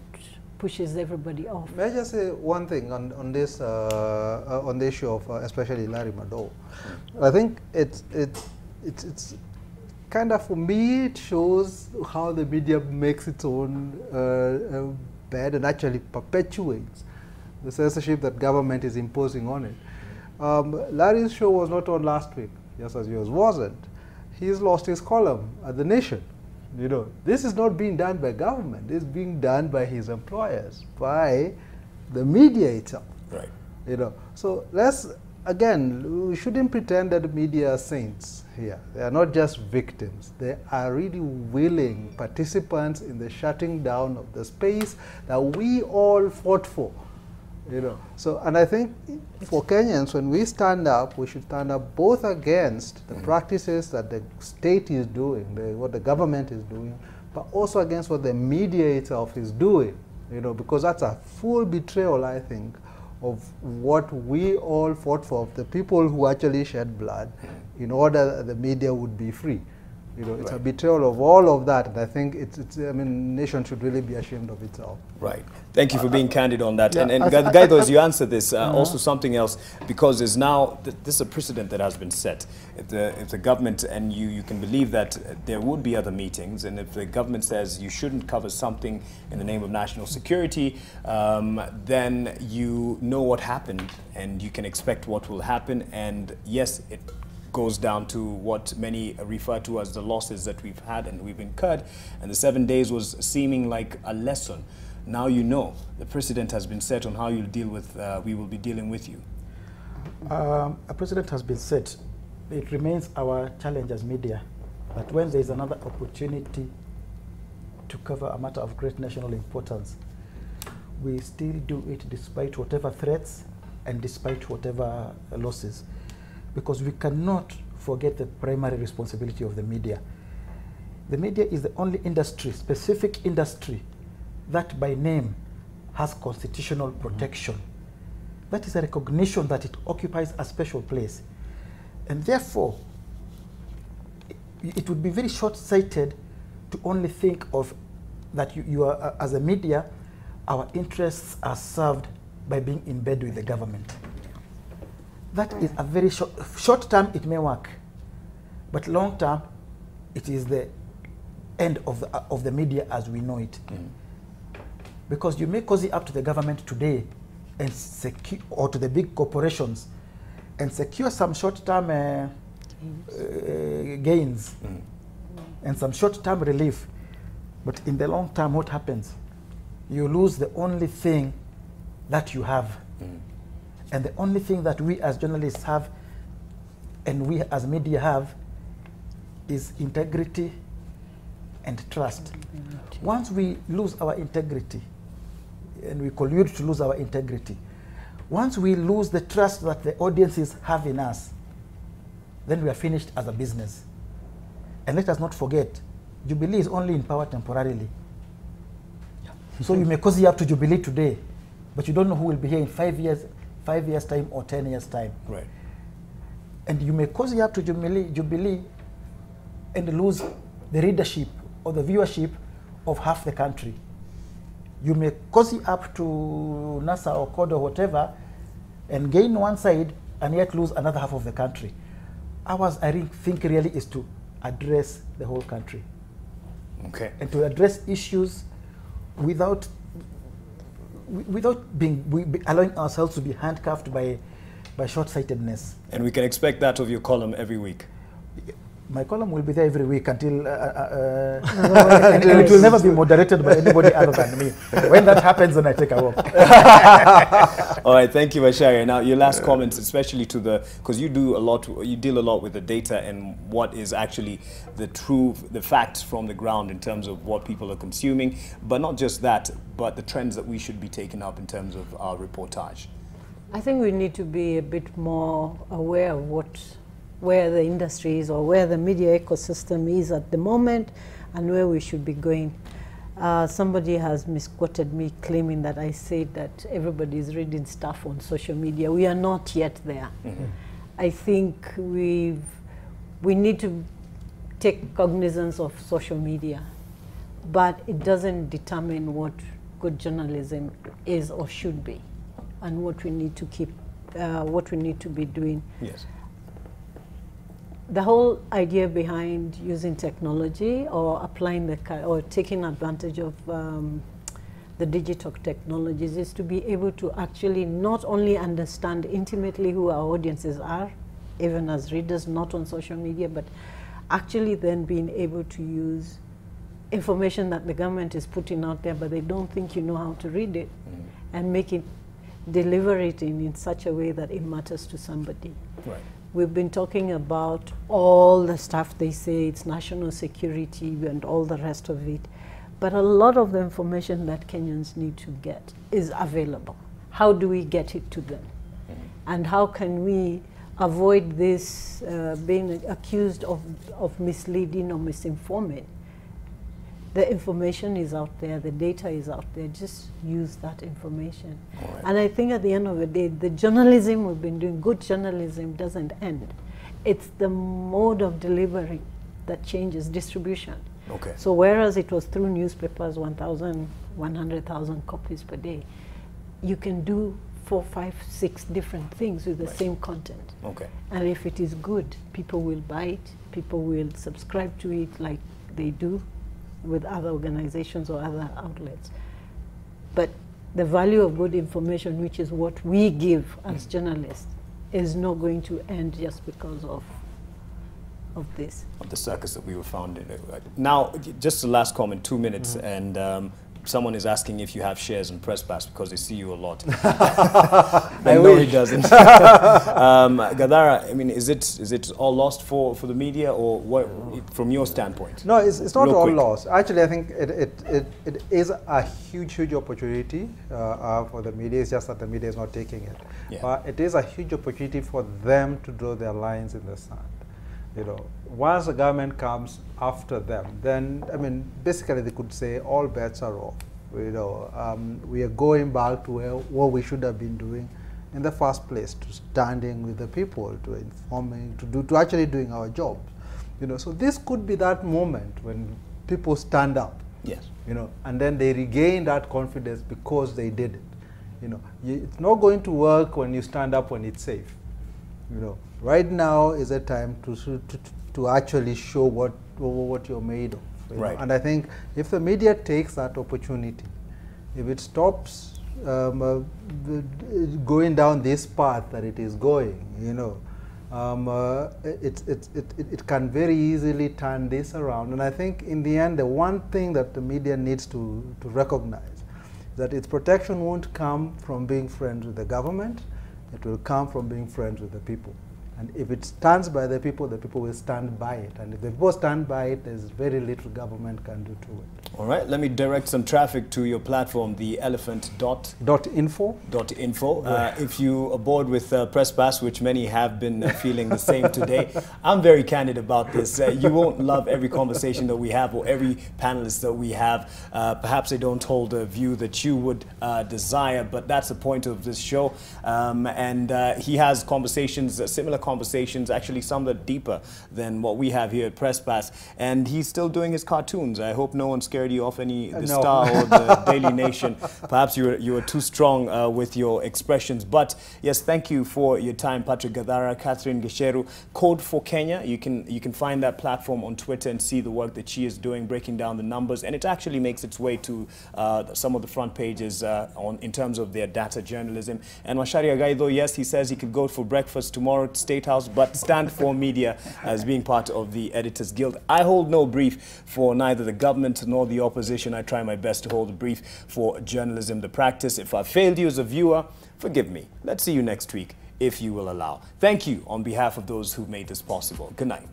Speaker 4: pushes everybody off.
Speaker 5: May I just say one thing on this on the issue of especially Larry Madowo? I think it's kind of, for me, it shows how the media makes its own bed and actually perpetuates the censorship that government is imposing on it. Larry's show was not on last week, just as yours wasn't. He's lost his column at The Nation. You know, this is not being done by government. It's being done by his employers, by the media itself.
Speaker 1: Right.
Speaker 5: You know, so let's, again, we shouldn't pretend that the media are saints here. They are not just victims. They are really willing participants in the shutting down of the space that we all fought for. You know, so, and I think for Kenyans, when we stand up, we should stand up both against the practices that the state is doing, what the government is doing, but also against what the media itself is doing, you know, because that's a full betrayal, I think, of what we all fought for, the people who actually shed blood in order that the media would be free. You know, it's a betrayal of all of that, and I think I mean, nation should really be ashamed of itself.
Speaker 1: Right. Thank you for being candid on that.
Speaker 3: Yeah,
Speaker 1: and Gaitho, as you answer this, also something else, because there's now, this is a precedent that has been set. If the government, and you can believe that there would be other meetings, and if the government says you shouldn't cover something in the name of national security, then you know what happened, and you can expect what will happen, and yes, it goes down to what many refer to as the losses that we've had and we've incurred, and the 7 days was seeming like a lesson. Now you know the precedent has been set on how you'll deal with, we will be dealing with you.
Speaker 3: A precedent has been set. It remains our challenge as media, that when there is another opportunity to cover a matter of great national importance, we still do it despite whatever threats and despite whatever losses. Because we cannot forget the primary responsibility of the media. The media is the only industry, specific industry, that by name has constitutional protection. That is a recognition that it occupies a special place. And therefore, it would be very short-sighted to only think of that you are, as a media, our interests are served by being in bed with the government. That is a very short term, it may work, but long term, it is the end of the media as we know it. Because you may cozy up to the government today and secure, or to the big corporations, and secure some short-term gains and some short-term relief. But in the long term, what happens? You lose the only thing that you have. And the only thing that we as journalists have and we as media have is integrity and trust. Once we lose our integrity, and we collude to lose our integrity, Once we lose the trust that the audiences have in us, then we are finished as a business. And let us not forget, Jubilee is only in power temporarily. So you may cozy up to Jubilee today, but you don't know who will be here in 5 years time or 10 years time.
Speaker 1: Right.
Speaker 3: And you may cozy up to Jubilee and lose the readership or the viewership of half the country. You may cozy up to NASA or COD or whatever and gain one side and yet lose another half of the country. Ours, I think, really is to address the whole country.
Speaker 1: Okay.
Speaker 3: And to address issues without allowing ourselves to be handcuffed by short-sightedness.
Speaker 1: And we can expect that of your column every week.
Speaker 3: My column will be there every week until and it will never be moderated by anybody other than me. When that happens, then I take a walk.
Speaker 1: All right, thank you, Macharia. Now, your last comments, especially to because you deal a lot with the data and what is actually the facts from the ground in terms of what people are consuming, but not just that, but the trends that we should be taking up in terms of our reportage.
Speaker 4: I think we need to be a bit more aware of where the industry is or where the media ecosystem is at the moment and where we should be going. Somebody has misquoted me claiming that I said that everybody is reading stuff on social media. We are not yet there. Mm-hmm. I think we need to take cognizance of social media, but it doesn't determine what good journalism is or should be and what we need to keep, what we need to be doing.
Speaker 1: Yes.
Speaker 4: The whole idea behind using technology or applying or taking advantage of the digital technologies is to be able to actually not only understand intimately who our audiences are, even as readers, not on social media, but actually then being able to use information that the government is putting out there, but they don't think you know how to read it, and deliver it in such a way that it matters to somebody.
Speaker 1: Right.
Speaker 4: We've been talking about all the stuff they say, it's national security and all the rest of it. But a lot of the information that Kenyans need to get is available. How do we get it to them? And how can we avoid this being accused of misleading or misinforming? The information is out there, the data is out there, just use that information. Right. And I think at the end of the day, the journalism we've been doing, good journalism doesn't end. It's the mode of delivery that changes, distribution.
Speaker 1: Okay.
Speaker 4: So whereas it was through newspapers, 1,000, 100,000 copies per day, you can do 4, 5, 6 different things with the same content.
Speaker 1: Okay.
Speaker 4: And if it is good, people will buy it, people will subscribe to it like they do with other organizations or other outlets. But the value of good information, which is what we give as journalists, is not going to end just because of this. Of
Speaker 1: the circus that we were found in. Now, just the last comment, 2 minutes, and someone is asking if you have shares in Press Pass because they see you a lot. No, he doesn't. Gathara, I mean, is it all lost for the media, or what, from your standpoint?
Speaker 5: No, it's not all lost. Actually, I think it is a huge opportunity for the media. It's just that the media is not taking it. Yeah. It is a huge opportunity for them to draw their lines in the sand. You know, once the government comes after them, then, I mean, basically they could say all bets are off. You know, we are going back to what we should have been doing in the first place, to standing with the people, to informing, to actually doing our job. You know, so this could be that moment when people stand up.
Speaker 1: Yes.
Speaker 5: You know, and then they regain that confidence because they did it. You know, it's not going to work when you stand up when it's safe. You know, right now is a time to actually show what you're made of. Right. And I think if the media takes that opportunity, if it stops going down this path that it is going, you know, it can very easily turn this around. And I think in the end, the one thing that the media needs to recognize is that its protection won't come from being friends with the government. It will come from being friends with the people. And if it stands by the people will stand by it. And if the people stand by it, there's very little government can do to it.
Speaker 1: All right, let me direct some traffic to your platform, the elephant.info. If you are bored with Press Pass, which many have been feeling the same today, I'm very candid about this. You won't love every conversation that we have or every panelist that we have. Perhaps they don't hold a view that you would desire, but that's the point of this show. He has conversations, similar conversations, actually some that are deeper than what we have here at Press Pass. And he's still doing his cartoons. I hope no one scared you off the
Speaker 5: No.
Speaker 1: Star or the Daily Nation. Perhaps you were too strong with your expressions. But yes, thank you for your time, Patrick Gathara, Catherine Gicheru. Code for Kenya. You can find that platform on Twitter and see the work that she is doing, breaking down the numbers. And it actually makes its way to some of the front pages in terms of their data journalism. And Macharia Gaitho, yes, he says he could go for breakfast tomorrow at State House, but stand for media as being part of the Editors Guild. I hold no brief for neither the government nor the opposition. I try my best to hold a brief for journalism, the practice. If I failed you as a viewer, forgive me. Let's see you next week, if you will allow. Thank you on behalf of those who made this possible. Good night.